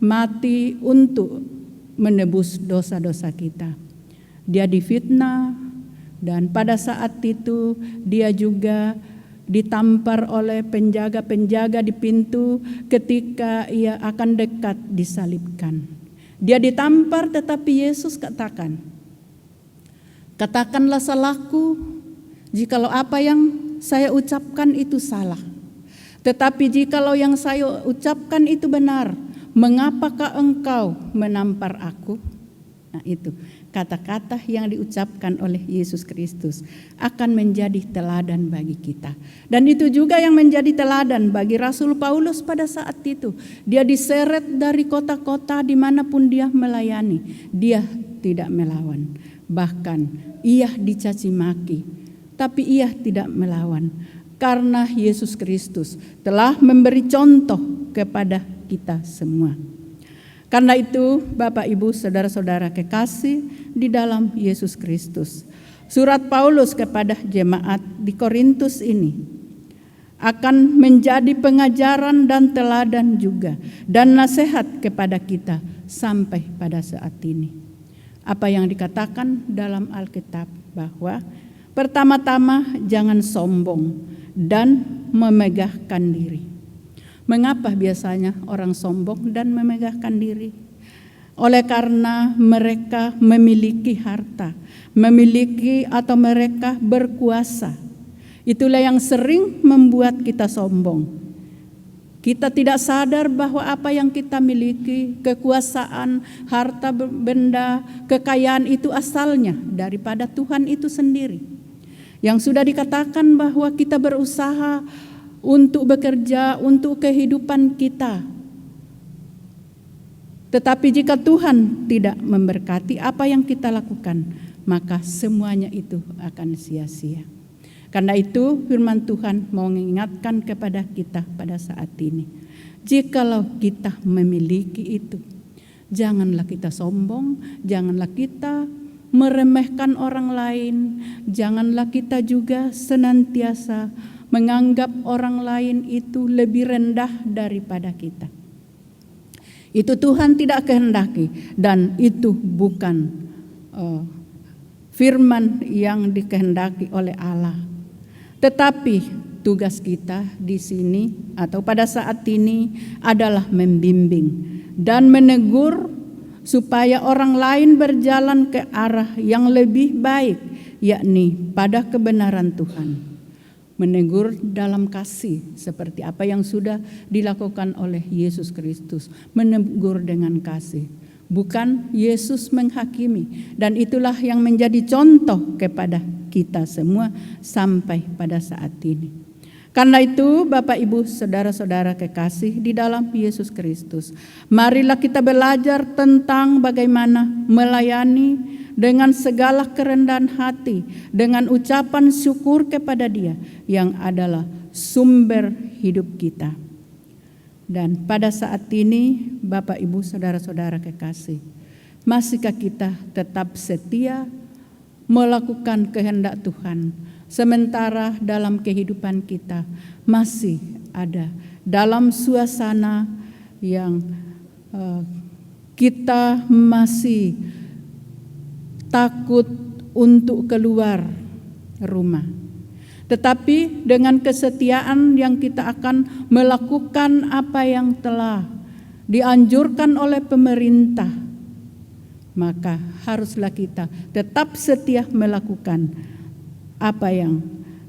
mati untuk menebus dosa-dosa kita. Dia difitnah dan pada saat itu dia juga ditampar oleh penjaga-penjaga di pintu ketika ia akan dekat disalibkan. Dia ditampar, tetapi Yesus katakanlah salahku jikalau apa yang saya ucapkan itu salah. Tetapi jikalau yang saya ucapkan itu benar, mengapakah engkau menampar aku? Nah, itu kata-kata yang diucapkan oleh Yesus Kristus akan menjadi teladan bagi kita. Dan itu juga yang menjadi teladan bagi Rasul Paulus pada saat itu. Dia diseret dari kota-kota dimanapun dia melayani. Dia tidak melawan. Bahkan ia dicaci maki, tapi ia tidak melawan. Karena Yesus Kristus telah memberi contoh kepada kita semua. Karena itu Bapak Ibu saudara-saudara kekasih di dalam Yesus Kristus, surat Paulus kepada jemaat di Korintus ini akan menjadi pengajaran dan teladan juga dan nasihat kepada kita sampai pada saat ini. Apa yang dikatakan dalam Alkitab bahwa pertama-tama jangan sombong dan memegahkan diri. Mengapa biasanya orang sombong dan memegahkan diri? Oleh karena mereka memiliki harta, memiliki atau mereka berkuasa. Itulah yang sering membuat kita sombong. Kita tidak sadar bahwa apa yang kita miliki, kekuasaan, harta benda, kekayaan itu asalnya daripada Tuhan itu sendiri. Yang sudah dikatakan bahwa kita berusaha untuk bekerja, untuk kehidupan kita. Tetapi jika Tuhan tidak memberkati apa yang kita lakukan, maka semuanya itu akan sia-sia. Karena itu firman Tuhan mau mengingatkan kepada kita pada saat ini. Jikalau kita memiliki itu, janganlah kita sombong, janganlah kita meremehkan orang lain, janganlah kita juga senantiasa menganggap orang lain itu lebih rendah daripada kita. Itu Tuhan tidak kehendaki dan itu bukan firman yang dikehendaki oleh Allah. Tetapi tugas kita di sini atau pada saat ini adalah membimbing dan menegur supaya orang lain berjalan ke arah yang lebih baik, yakni pada kebenaran Tuhan. Menegur dalam kasih seperti apa yang sudah dilakukan oleh Yesus Kristus. Menegur dengan kasih. bukan Yesus menghakimi. Dan itulah yang menjadi contoh kepada kita semua sampai pada saat ini. Karena itu Bapak Ibu saudara-saudara kekasih di dalam Yesus Kristus, marilah kita belajar tentang bagaimana melayani dengan segala kerendahan hati, dengan ucapan syukur kepada Dia yang adalah sumber hidup kita. Dan pada saat ini Bapak Ibu saudara-saudara kekasih, masihkah kita tetap setia melakukan kehendak Tuhan, sementara dalam kehidupan kita masih ada dalam suasana yang kita masih takut untuk keluar rumah. Tetapi dengan kesetiaan yang kita akan melakukan apa yang telah dianjurkan oleh pemerintah, maka haruslah kita tetap setia melakukan apa yang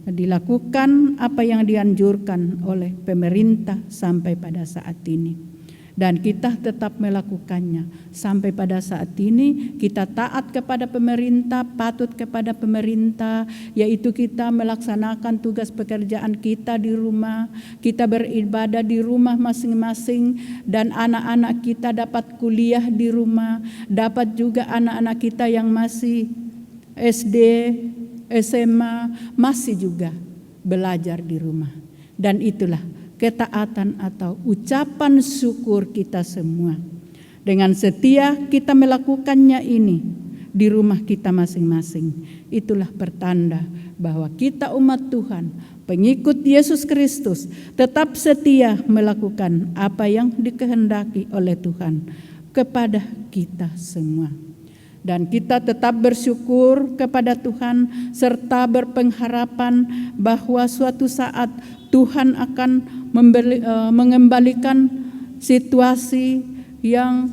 dilakukan, apa yang dianjurkan oleh pemerintah sampai pada saat ini. Dan kita tetap melakukannya sampai pada saat ini. Kita taat kepada pemerintah, patut kepada pemerintah, yaitu kita melaksanakan tugas pekerjaan kita di rumah, kita beribadah di rumah masing-masing, dan anak-anak kita dapat kuliah di rumah, dapat juga anak-anak kita yang masih SD, SMA masih juga belajar di rumah. Dan itulah ketaatan atau ucapan syukur kita semua. Dengan setia kita melakukannya ini di rumah kita masing-masing. Itulah pertanda bahwa kita umat Tuhan, pengikut Yesus Kristus, tetap setia melakukan apa yang dikehendaki oleh Tuhan kepada kita semua. Dan kita tetap bersyukur kepada Tuhan serta berpengharapan bahwa suatu saat Tuhan akan mengembalikan situasi yang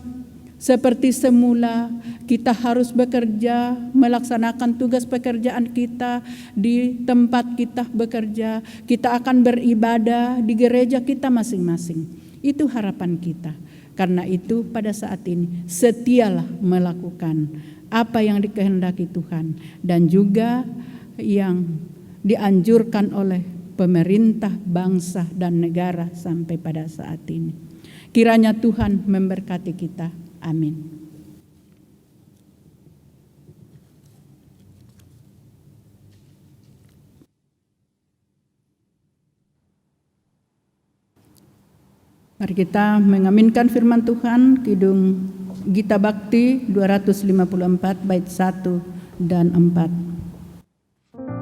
seperti semula. Kita harus bekerja, melaksanakan tugas pekerjaan kita di tempat kita bekerja. Kita akan beribadah di gereja kita masing-masing. Itu harapan kita. Karena itu pada saat ini setialah melakukan apa yang dikehendaki Tuhan dan juga yang dianjurkan oleh pemerintah, bangsa dan negara sampai pada saat ini. Kiranya Tuhan memberkati kita. Amin. Mari kita mengaminkan firman Tuhan, Kidung Gita Bakti 254 bait 1 dan 4. Kau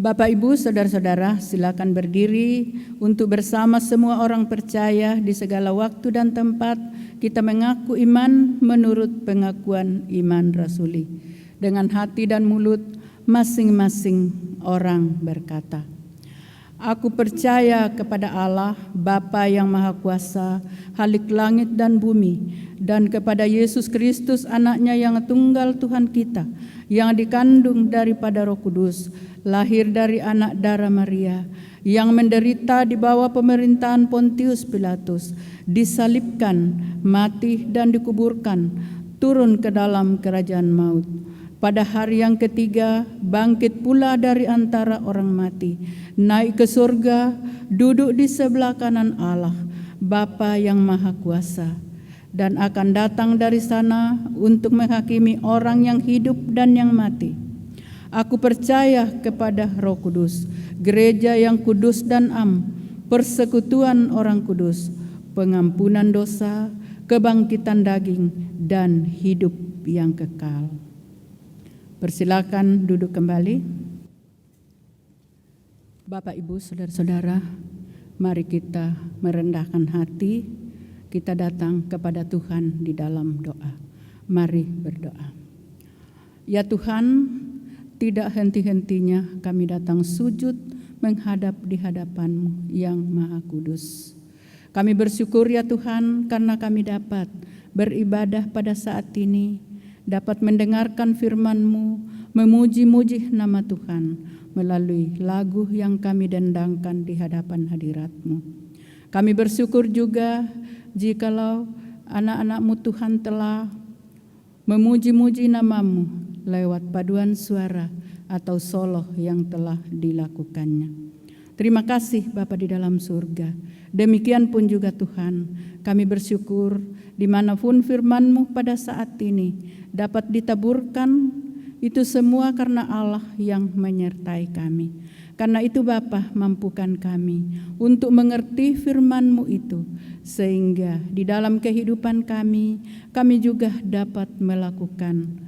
Bapak, Ibu, Saudara-saudara, silakan berdiri untuk bersama semua orang percaya di segala waktu dan tempat kita mengaku iman menurut pengakuan iman rasuli. Dengan hati dan mulut masing-masing orang berkata, "Aku percaya kepada Allah, Bapa yang Maha Kuasa, Khalik langit dan bumi, dan kepada Yesus Kristus, Anaknya yang tunggal Tuhan kita, yang dikandung daripada Roh Kudus, lahir dari anak darah Maria, yang menderita di bawah pemerintahan Pontius Pilatus, disalibkan, mati dan dikuburkan, turun ke dalam kerajaan maut. Pada hari yang ketiga bangkit pula dari antara orang mati, naik ke surga, duduk di sebelah kanan Allah, Bapa yang Maha Kuasa, dan akan datang dari sana untuk menghakimi orang yang hidup dan yang mati. Aku percaya kepada Roh Kudus, gereja yang kudus dan am, persekutuan orang kudus, pengampunan dosa, kebangkitan daging, dan hidup yang kekal." Persilakan duduk kembali. Bapak, Ibu, Saudara-saudara, mari kita merendahkan hati, kita datang kepada Tuhan di dalam doa. Mari berdoa. Ya Tuhan, tidak henti-hentinya kami datang sujud menghadap di hadapan-Mu yang Maha Kudus. Kami bersyukur ya Tuhan karena kami dapat beribadah pada saat ini, dapat mendengarkan firman-Mu, memuji-muji nama Tuhan melalui lagu yang kami dendangkan di hadapan hadirat-Mu. Kami bersyukur juga jikalau anak-anak-Mu Tuhan telah memuji-muji nama-Mu lewat paduan suara atau solo yang telah dilakukannya. Terima kasih Bapa di dalam surga. Demikian pun juga Tuhan, kami bersyukur dimanapun firman-Mu pada saat ini dapat ditaburkan, itu semua karena Allah yang menyertai kami. Karena itu Bapa, mampukan kami untuk mengerti firman-Mu itu, sehingga di dalam kehidupan kami juga dapat melakukan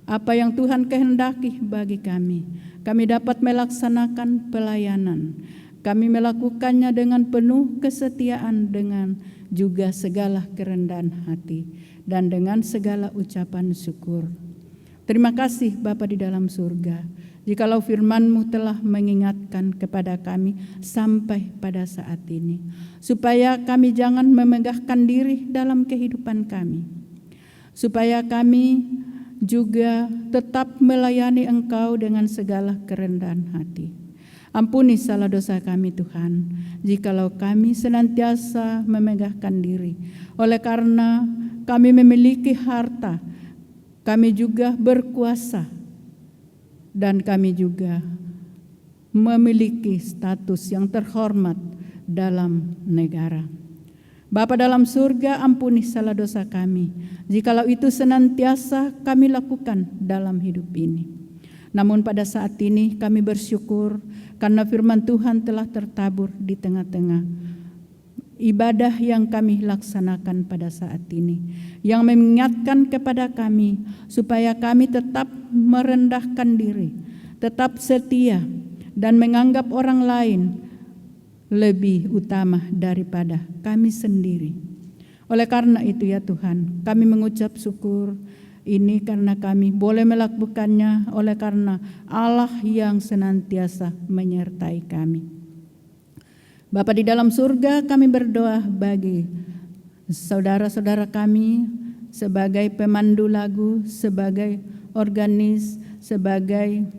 apa yang Tuhan kehendaki bagi kami. Kami dapat melaksanakan pelayanan. Kami melakukannya dengan penuh kesetiaan, dengan juga segala kerendahan hati, dan dengan segala ucapan syukur. Terima kasih Bapa di dalam surga, jikalau firman-Mu telah mengingatkan kepada kami sampai pada saat ini, supaya kami jangan memegahkan diri dalam kehidupan kami, supaya kami juga tetap melayani Engkau dengan segala kerendahan hati. Ampuni salah dosa kami Tuhan, jikalau kami senantiasa memegahkan diri. Oleh karena kami memiliki harta, kami juga berkuasa, dan kami juga memiliki status yang terhormat dalam negara. Bapa dalam surga, ampuni salah dosa kami, jikalau itu senantiasa kami lakukan dalam hidup ini. Namun pada saat ini kami bersyukur karena firman Tuhan telah tertabur di tengah-tengah ibadah yang kami laksanakan pada saat ini, yang mengingatkan kepada kami supaya kami tetap merendahkan diri, tetap setia, dan menganggap orang lain lebih utama daripada kami sendiri. Oleh karena itu ya Tuhan, kami mengucap syukur ini karena kami boleh melakukannya oleh karena Allah yang senantiasa menyertai kami. Bapa di dalam surga, kami berdoa bagi saudara-saudara kami sebagai pemandu lagu, sebagai organis, sebagai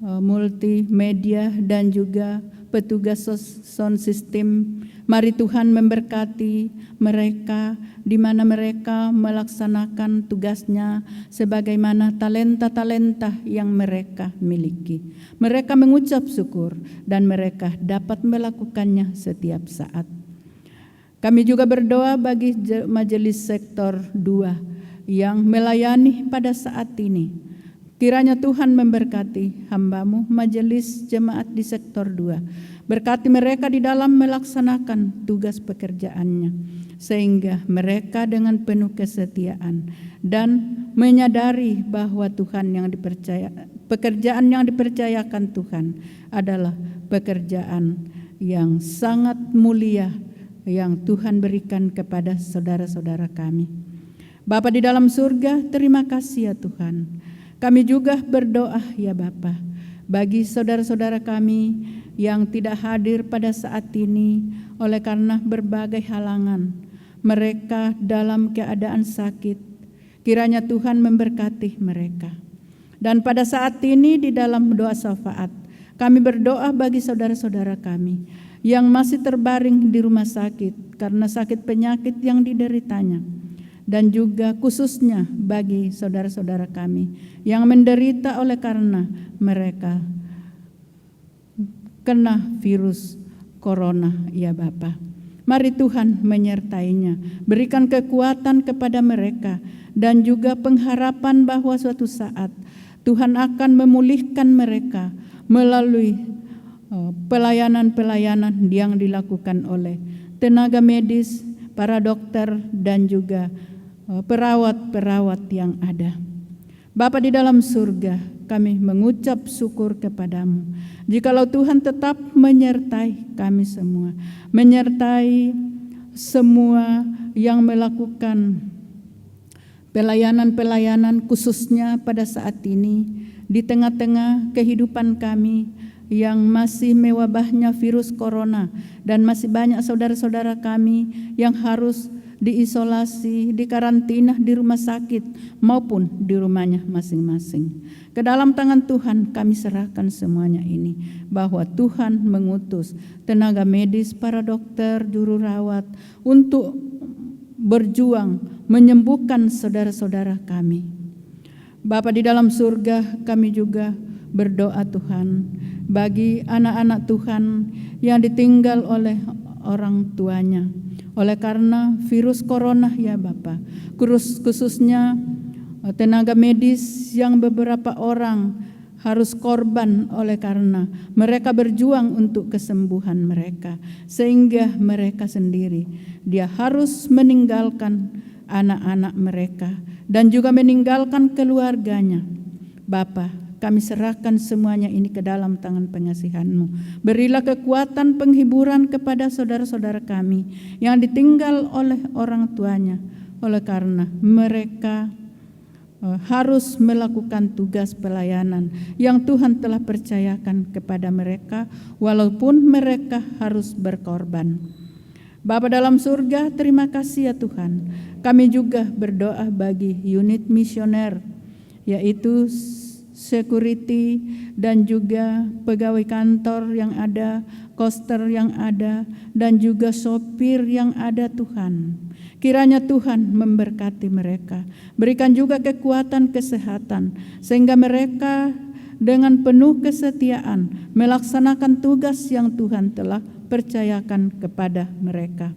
multimedia, dan juga petugas sound system. Mari Tuhan memberkati mereka di mana mereka melaksanakan tugasnya sebagaimana talenta-talenta yang mereka miliki. Mereka mengucap syukur dan mereka dapat melakukannya setiap saat. Kami juga berdoa bagi majelis sektor 2 yang melayani pada saat ini. Kiranya Tuhan memberkati hamba-Mu majelis jemaat di sektor 2. Berkati mereka di dalam melaksanakan tugas pekerjaannya, sehingga mereka dengan penuh kesetiaan dan menyadari bahwa Tuhan yang dipercaya pekerjaan yang dipercayakan Tuhan adalah pekerjaan yang sangat mulia yang Tuhan berikan kepada saudara-saudara kami. Bapa di dalam surga, terima kasih ya Tuhan. Kami juga berdoa ya Bapa, bagi saudara-saudara kami yang tidak hadir pada saat ini oleh karena berbagai halangan. Mereka dalam keadaan sakit, kiranya Tuhan memberkati mereka. Dan pada saat ini di dalam doa syafaat, kami berdoa bagi saudara-saudara kami yang masih terbaring di rumah sakit karena sakit penyakit yang dideritanya. Dan juga khususnya bagi saudara-saudara kami yang menderita oleh karena mereka kena virus corona ya Bapa. Mari Tuhan menyertainya, berikan kekuatan kepada mereka dan juga pengharapan bahwa suatu saat Tuhan akan memulihkan mereka melalui pelayanan-pelayanan yang dilakukan oleh tenaga medis, para dokter dan juga perawat-perawat yang ada. Bapa di dalam surga, kami mengucap syukur kepadamu. Jikalau Tuhan tetap menyertai kami semua, menyertai semua yang melakukan pelayanan-pelayanan khususnya pada saat ini di tengah-tengah kehidupan kami yang masih mewabahnya virus corona dan masih banyak saudara-saudara kami yang harus diisolasi, dikarantina di rumah sakit maupun di rumahnya masing-masing. Ke dalam tangan Tuhan kami serahkan semuanya ini, bahwa Tuhan mengutus tenaga medis, para dokter, juru rawat untuk berjuang menyembuhkan saudara-saudara kami. Bapa di dalam surga, kami juga berdoa Tuhan bagi anak-anak Tuhan yang ditinggal oleh orang tuanya oleh karena virus corona ya Bapa. Khususnya tenaga medis yang beberapa orang harus korban oleh karena mereka berjuang untuk kesembuhan mereka, sehingga mereka sendiri dia harus meninggalkan anak-anak mereka dan juga meninggalkan keluarganya. Bapa, kami serahkan semuanya ini ke dalam tangan pengasihan-Mu. Berilah kekuatan penghiburan kepada saudara-saudara kami yang ditinggal oleh orang tuanya oleh karena mereka harus melakukan tugas pelayanan yang Tuhan telah percayakan kepada mereka walaupun mereka harus berkorban. Bapa dalam surga, terima kasih ya Tuhan. Kami juga berdoa bagi unit misioner, yaitu security dan juga pegawai kantor yang ada, koster yang ada, dan juga sopir yang ada Tuhan. Kiranya Tuhan memberkati mereka, berikan juga kekuatan kesehatan, sehingga mereka dengan penuh kesetiaan melaksanakan tugas yang Tuhan telah percayakan kepada mereka.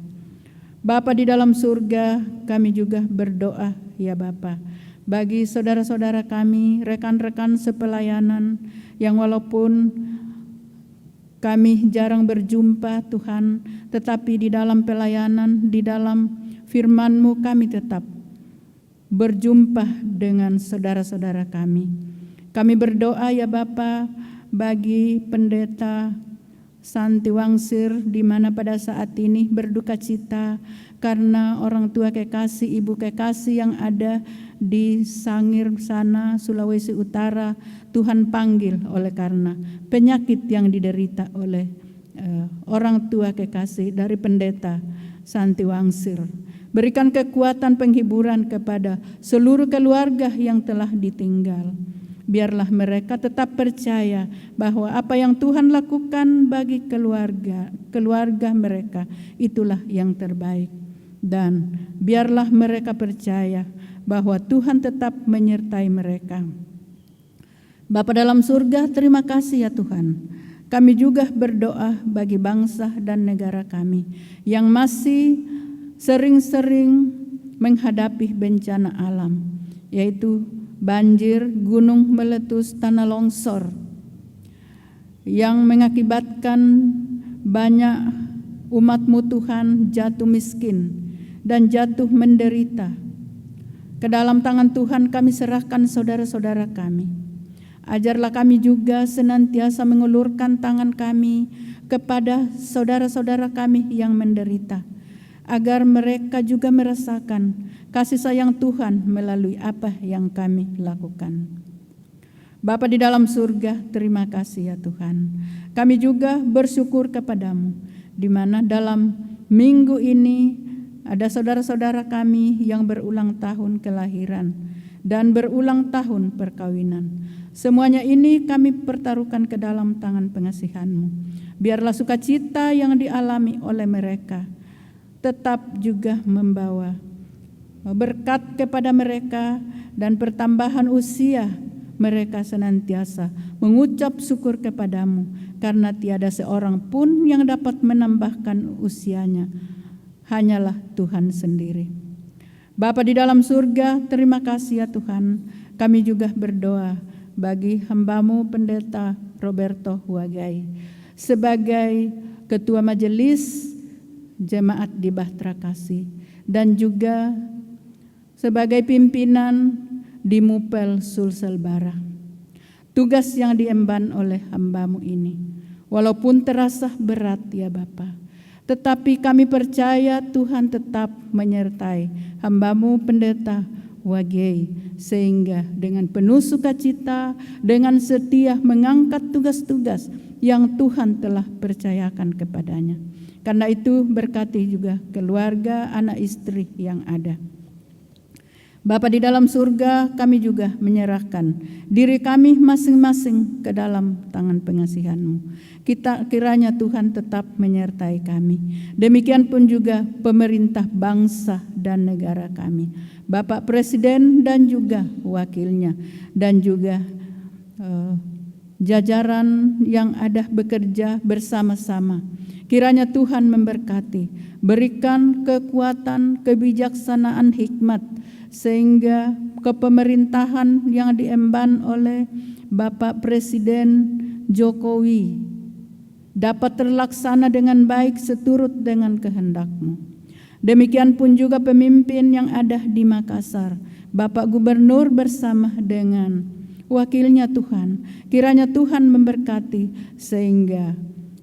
Bapa di dalam surga, kami juga berdoa ya Bapa, bagi saudara-saudara kami, rekan-rekan sepelayanan yang walaupun kami jarang berjumpa Tuhan, tetapi di dalam pelayanan, di dalam firman-Mu kami tetap berjumpa dengan saudara-saudara kami. Kami berdoa ya Bapa bagi pendeta Santi Wangsir, di mana pada saat ini berduka cita karena orang tua kekasih, ibu kekasih yang ada di Sangir sana, Sulawesi Utara, Tuhan panggil oleh karena penyakit yang diderita oleh orang tua kekasih dari pendeta Santi Wangsir. Berikan kekuatan penghiburan kepada seluruh keluarga yang telah ditinggal. Biarlah mereka tetap percaya bahwa apa yang Tuhan lakukan bagi keluarga mereka itulah yang terbaik. Dan biarlah mereka percaya bahwa Tuhan tetap menyertai mereka. Bapa dalam surga, terima kasih ya Tuhan. Kami juga berdoa bagi bangsa dan negara kami yang masih sering-sering menghadapi bencana alam, yaitu banjir, gunung meletus, tanah longsor yang mengakibatkan banyak umat-Mu Tuhan jatuh miskin dan jatuh menderita. Ke dalam tangan Tuhan kami serahkan saudara-saudara kami. Ajarlah kami juga senantiasa mengulurkan tangan kami kepada saudara-saudara kami yang menderita, agar mereka juga merasakan kasih sayang Tuhan melalui apa yang kami lakukan. Bapa di dalam surga, terima kasih ya Tuhan. Kami juga bersyukur kepadamu, di mana dalam minggu ini ada saudara-saudara kami yang berulang tahun kelahiran dan berulang tahun perkawinan. Semuanya ini kami pertaruhkan ke dalam tangan pengasihan-Mu. Biarlah sukacita yang dialami oleh mereka tetap juga membawa berkat kepada mereka dan pertambahan usia. Mereka senantiasa mengucap syukur kepadamu, karena tiada seorang pun yang dapat menambahkan usianya, hanyalah Tuhan sendiri. Bapa di dalam surga, terima kasih ya Tuhan. Kami juga berdoa bagi hamba-Mu Pendeta Roberto Huagai sebagai Ketua Majelis Jemaat di Bahtera Kasih, dan juga sebagai pimpinan di Mupel Sulsel Bara. Tugas yang diemban oleh hamba-Mu ini, walaupun terasa berat ya Bapa, tetapi kami percaya Tuhan tetap menyertai hamba-Mu Pendeta Huagai, sehingga dengan penuh sukacita, dengan setia mengangkat tugas-tugas yang Tuhan telah percayakan kepadanya. Karena itu berkati juga keluarga, anak istri yang ada. Bapa di dalam surga, kami juga menyerahkan diri kami masing-masing ke dalam tangan pengasihan-Mu. Kiranya Tuhan tetap menyertai kami. Demikian pun juga pemerintah bangsa dan negara kami, Bapak Presiden dan juga wakilnya, dan juga jajaran yang ada bekerja bersama-sama. Kiranya Tuhan memberkati, berikan kekuatan, kebijaksanaan, hikmat, sehingga kepemerintahan yang diemban oleh Bapak Presiden Jokowi dapat terlaksana dengan baik seturut dengan kehendak-Mu. Demikian pun juga pemimpin yang ada di Makassar, Bapak Gubernur bersama dengan wakilnya Tuhan. Kiranya Tuhan memberkati sehingga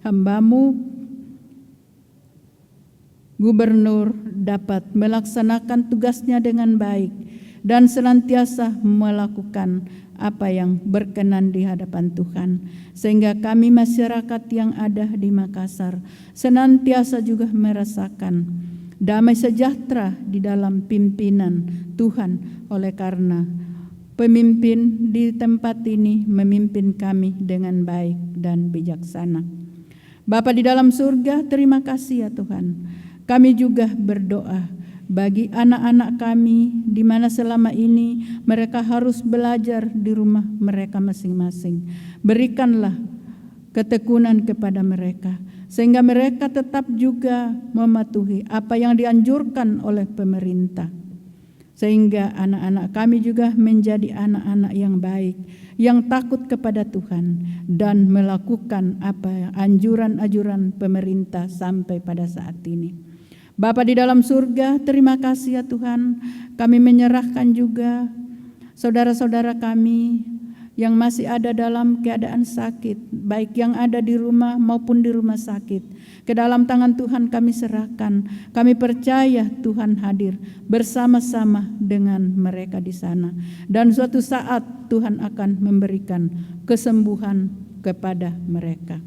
hamba-Mu Gubernur dapat melaksanakan tugasnya dengan baik dan senantiasa melakukan apa yang berkenan di hadapan Tuhan, sehingga kami masyarakat yang ada di Makassar senantiasa juga merasakan damai sejahtera di dalam pimpinan Tuhan, oleh karena pemimpin di tempat ini memimpin kami dengan baik dan bijaksana. Bapa di dalam surga, terima kasih ya Tuhan. Kami juga berdoa bagi anak-anak kami, di mana selama ini mereka harus belajar di rumah mereka masing-masing. Berikanlah ketekunan kepada mereka, sehingga mereka tetap juga mematuhi apa yang dianjurkan oleh pemerintah. Sehingga anak-anak kami juga menjadi anak-anak yang baik, yang takut kepada Tuhan, dan melakukan apa anjuran-anjuran pemerintah sampai pada saat ini. Bapa di dalam surga, terima kasih ya Tuhan. Kami menyerahkan juga saudara-saudara kami yang masih ada dalam keadaan sakit, baik yang ada di rumah maupun di rumah sakit. Ke dalam tangan Tuhan kami serahkan. Kami percaya Tuhan hadir bersama-sama dengan mereka di sana. Dan suatu saat Tuhan akan memberikan kesembuhan kepada mereka.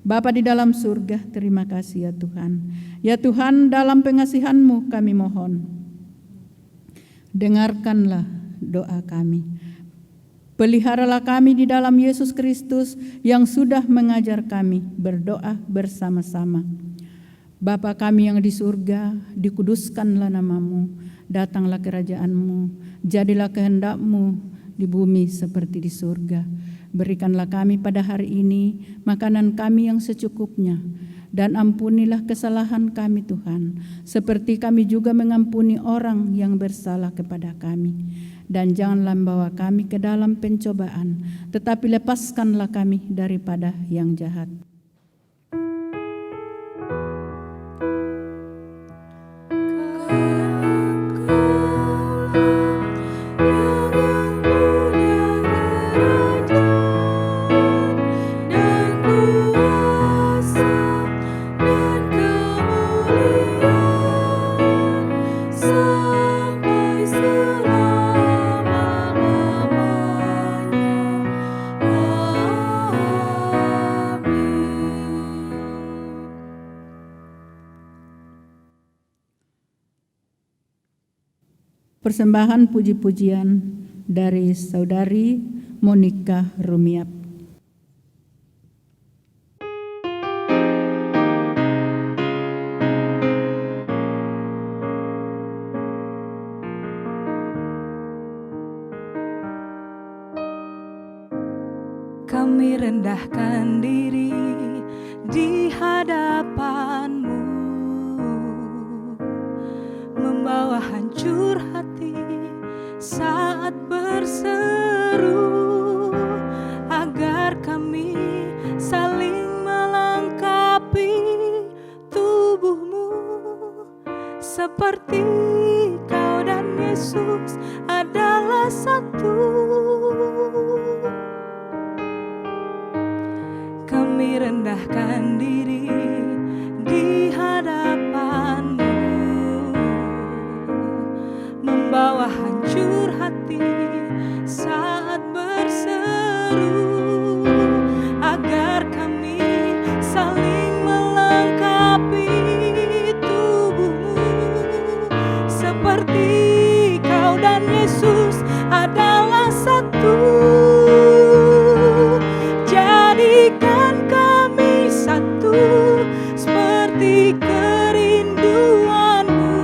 Bapa di dalam surga, terima kasih ya Tuhan. Ya Tuhan, dalam pengasihan-Mu kami mohon, dengarkanlah doa kami. Peliharalah kami di dalam Yesus Kristus yang sudah mengajar kami berdoa bersama-sama. Bapa kami yang di surga, dikuduskanlah nama-Mu, datanglah kerajaan-Mu, jadilah kehendak-Mu di bumi seperti di surga. Berikanlah kami pada hari ini makanan kami yang secukupnya, dan ampunilah kesalahan kami Tuhan, seperti kami juga mengampuni orang yang bersalah kepada kami. Dan janganlah membawa kami ke dalam pencobaan, tetapi lepaskanlah kami daripada yang jahat. Persembahan puji-pujian dari Saudari Monica Rumiap. Kami rendahkan diri di hadapan-Mu, membawa hancur hati saat berseru, agar kami saling melengkapi tubuh-Mu, seperti Kau dan Yesus adalah satu. Kami rendahkan diri di hadapan-Mu, membawa hancur hati saat berseru, agar kami saling melengkapi tubuh-Mu, seperti Kau dan Yesus adalah satu. Jadikan kami satu seperti kerinduan-Mu,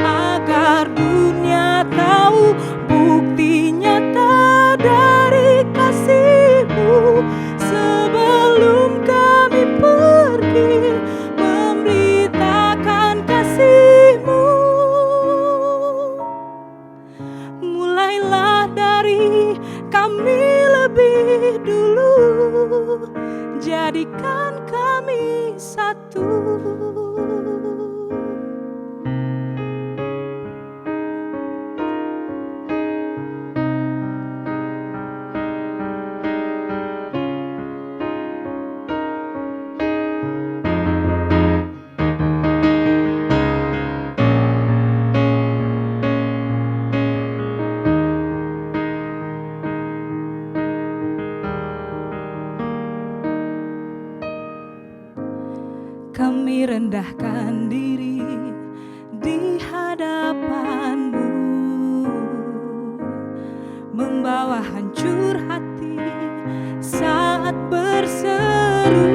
agar dunia tahu bukti nyata dari kasih-Mu. Sebelum kami pergi memberitakan kasih-Mu, mulailah dari kami lebih dulu. Jadikan kami satu. Kami rendahkan diri di hadapan-Mu, membawa hancur hati saat berseru,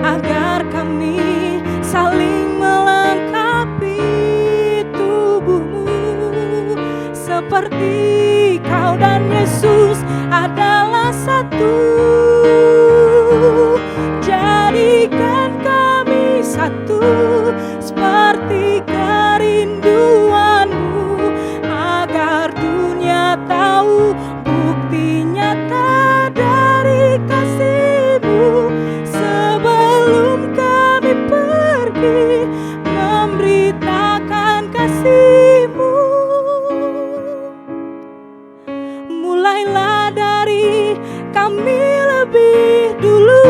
agar kami saling melengkapi tubuh-Mu, seperti Kau dan Yesus adalah satu. Jadikan kami satu seperti kerinduan-Mu, agar dunia tahu bukti nyata dari kasih-Mu. Sebelum kami pergi memberitakan kasih-Mu, mulailah dari kami lebih dulu.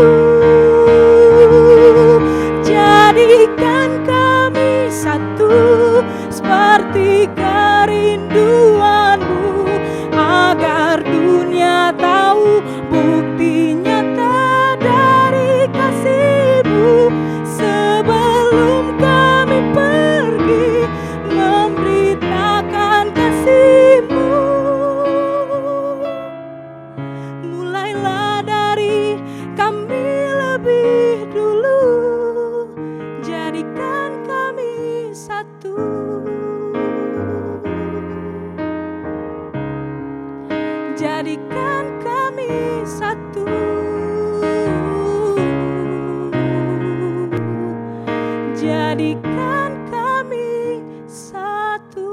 Jadikan kami satu seperti kerinduan-Mu, agar dunia tahu bukti nyata dari kasih-Mu. Sebelum kami pergi memberitakan kasih-Mu, mulailah dari kami lebih dulu. Jadikan kami satu. Jadikan kami satu. Jadikan kami satu.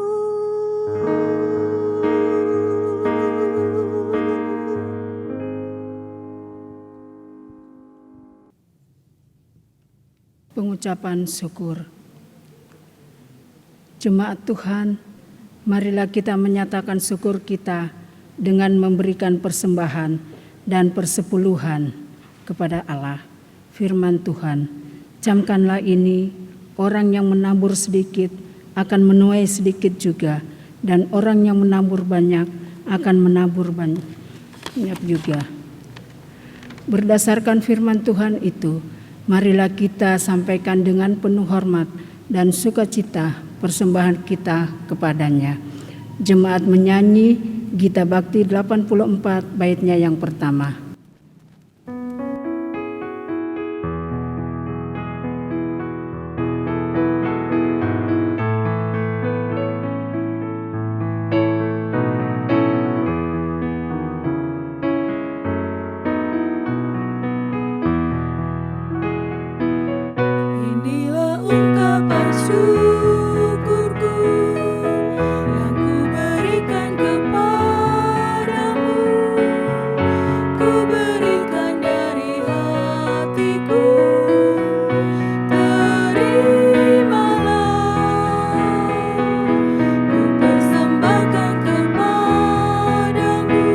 Pengucapan syukur. Jemaat Tuhan, marilah kita menyatakan syukur kita dengan memberikan persembahan dan persepuluhan kepada Allah. Firman Tuhan, camkanlah ini, orang yang menabur sedikit akan menuai sedikit juga, dan orang yang menabur banyak akan menabur banyak juga. Berdasarkan firman Tuhan itu, marilah kita sampaikan dengan penuh hormat dan sukacita persembahan kita kepadanya. Jemaat menyanyi Gita Bakti 84 baitnya yang pertama. Inilah ungkapan syukurku yang ku berikan kepadamu. Ku berikan dari hatiku, terimalah. Ku persembahkan kepadamu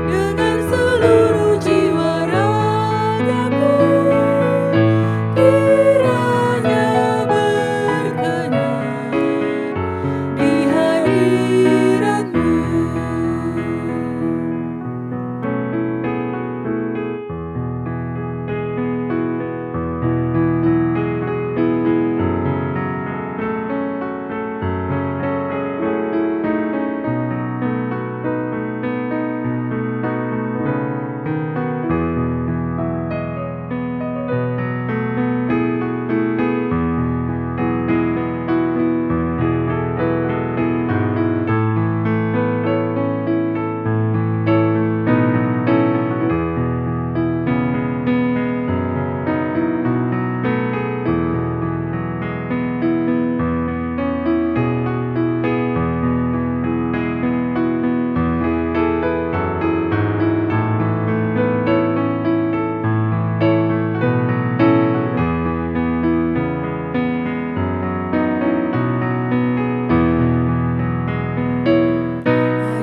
dengan seluruh jiwa ragaku. Kiranya berkenan di hadirat-Mu.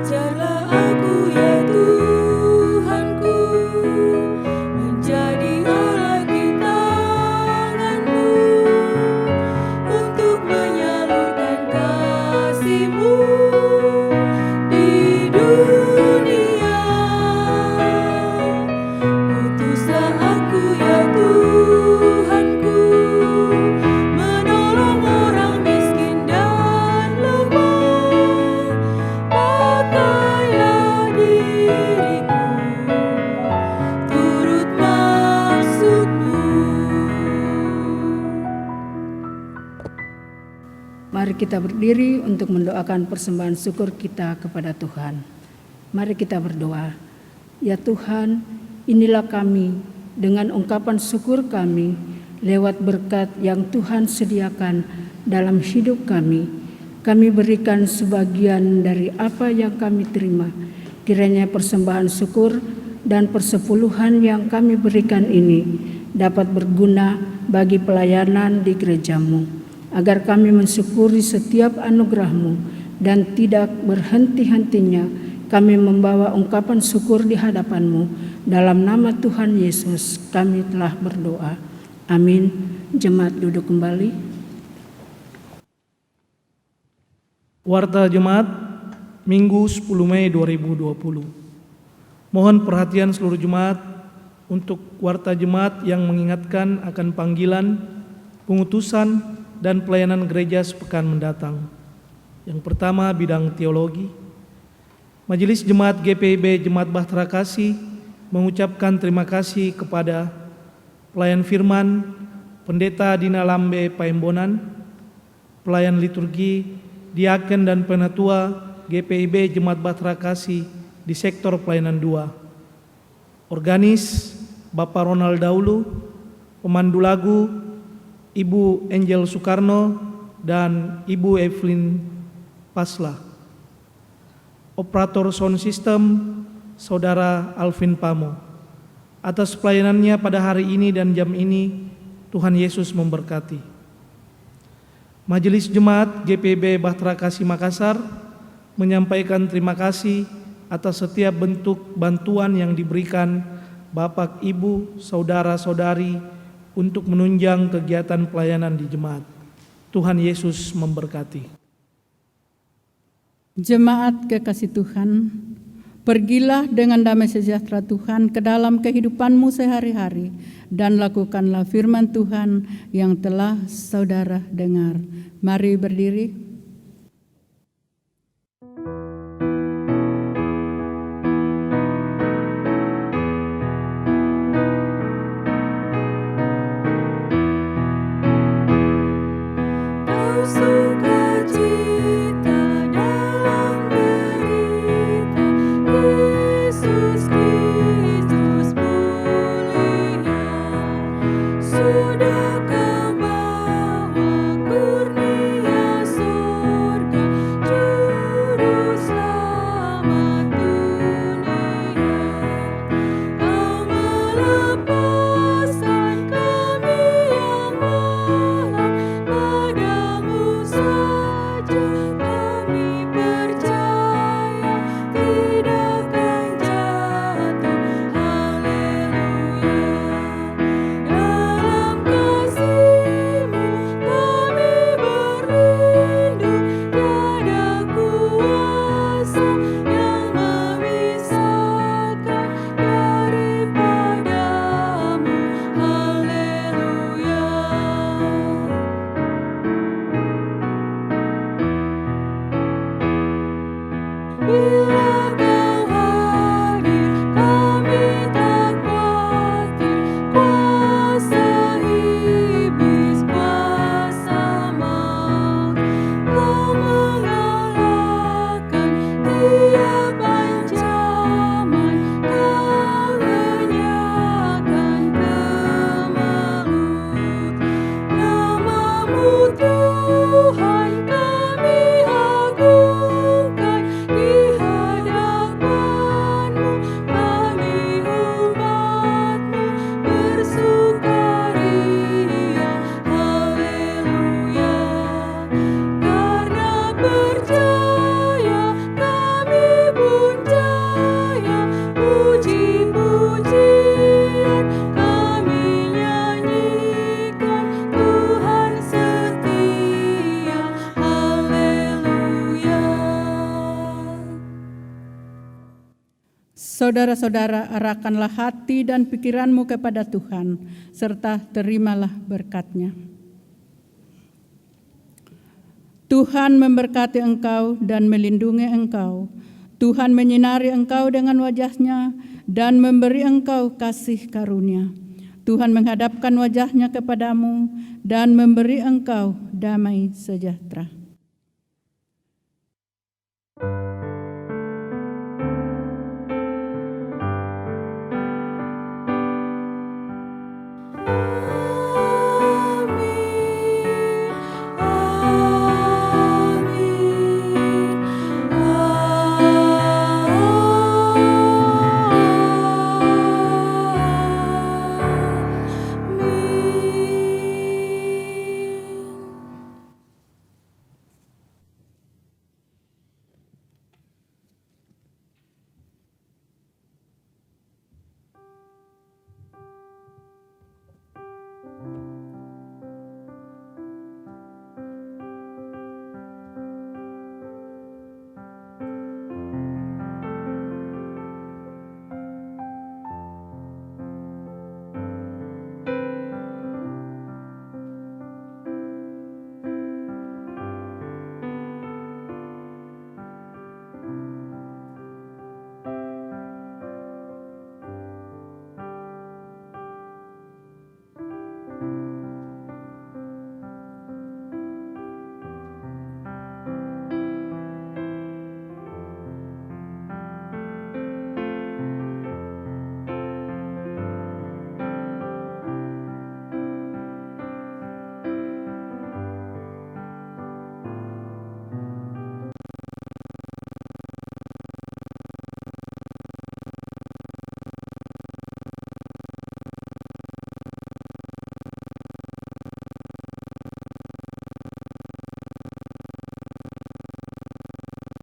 Ajarlah aku ya Tuhanku menjadi alat di tangan-Mu untuk menyalurkan kasih-Mu di dunia. Utuslah aku ya Tuhanku menolong orang miskin dan lemah. Pakailah diriku turut maksud-Mu. Mari kita berdiri untuk mendoakan persembahan syukur kita kepada Tuhan. Mari kita berdoa. Ya Tuhan, inilah kami dengan ungkapan syukur kami lewat berkat yang Tuhan sediakan dalam hidup kami. Kami berikan sebagian dari apa yang kami terima. Kiranya persembahan syukur dan persepuluhan yang kami berikan ini dapat berguna bagi pelayanan di gereja-Mu, agar kami mensyukuri setiap anugerah-Mu dan tidak berhenti-hentinya kami membawa ungkapan syukur di hadapan-Mu. Dalam nama Tuhan Yesus kami telah berdoa. Amin. Jemaat duduk kembali. Warta Jemaat Minggu 10 Mei 2020. Mohon perhatian seluruh jemaat untuk warta jemaat yang mengingatkan akan panggilan, pengutusan, dan pelayanan gereja sepekan mendatang. Yang pertama, bidang teologi. Majelis Jemaat GPIB Jemaat Bahtera Kasih mengucapkan terima kasih kepada pelayan firman Pendeta Dina Lambe Paembonan, pelayan liturgi, diaken dan penatua GPIB Jemaat Bahtera Kasih di sektor pelayanan 2. Organis Bapak Ronald Daulu, pemandu lagu Ibu Angel Soekarno dan Ibu Evelyn Pasla. Operator sound system Saudara Alvin Pamo. Atas pelayanannya pada hari ini dan jam ini, Tuhan Yesus memberkati. Majelis Jemaat GPIB Bahtera Kasih Makassar menyampaikan terima kasih atas setiap bentuk bantuan yang diberikan Bapak, Ibu, Saudara-saudari untuk menunjang kegiatan pelayanan di jemaat. Tuhan Yesus memberkati. Jemaat kekasih Tuhan, Pergilah dengan damai sejahtera Tuhan ke dalam kehidupanmu sehari-hari dan lakukanlah firman Tuhan yang telah saudara dengar. Mari berdiri. Kau sukacita dalam derita, Yesus Kristus mulia. Sudah kau bawa kurnia surga, juru selamat dunia. Kau melepaskan kami yang malang, padamu saja kami percaya, tidak akan jatuh. Haleluya. Dalam kasih-Mu kami berlindung, tiada kuasa yang memisahkan daripadamu. Haleluya. Bila Kau hadir, kami tak khawatir. Kuasa iblis, kuasa maut, Kau mengalahkan tiap ancaman. Kau lenyapkan kemalut. Nama-Mu Tuhan kami agungkan, di hadapan-Mu kami umat-Mu bersukaria. Haleluya. Karena percaya kami pun jaya, puji-pujian kami nyanyikan, Tuhan setia. Haleluya. Saudara-saudara, arahkanlah hati dan pikiranmu kepada Tuhan, serta terimalah berkat-Nya. Tuhan memberkati engkau dan melindungi engkau. Tuhan menyinari engkau dengan wajah-Nya dan memberi engkau kasih karunia. Tuhan menghadapkan wajah-Nya kepadamu dan memberi engkau damai sejahtera.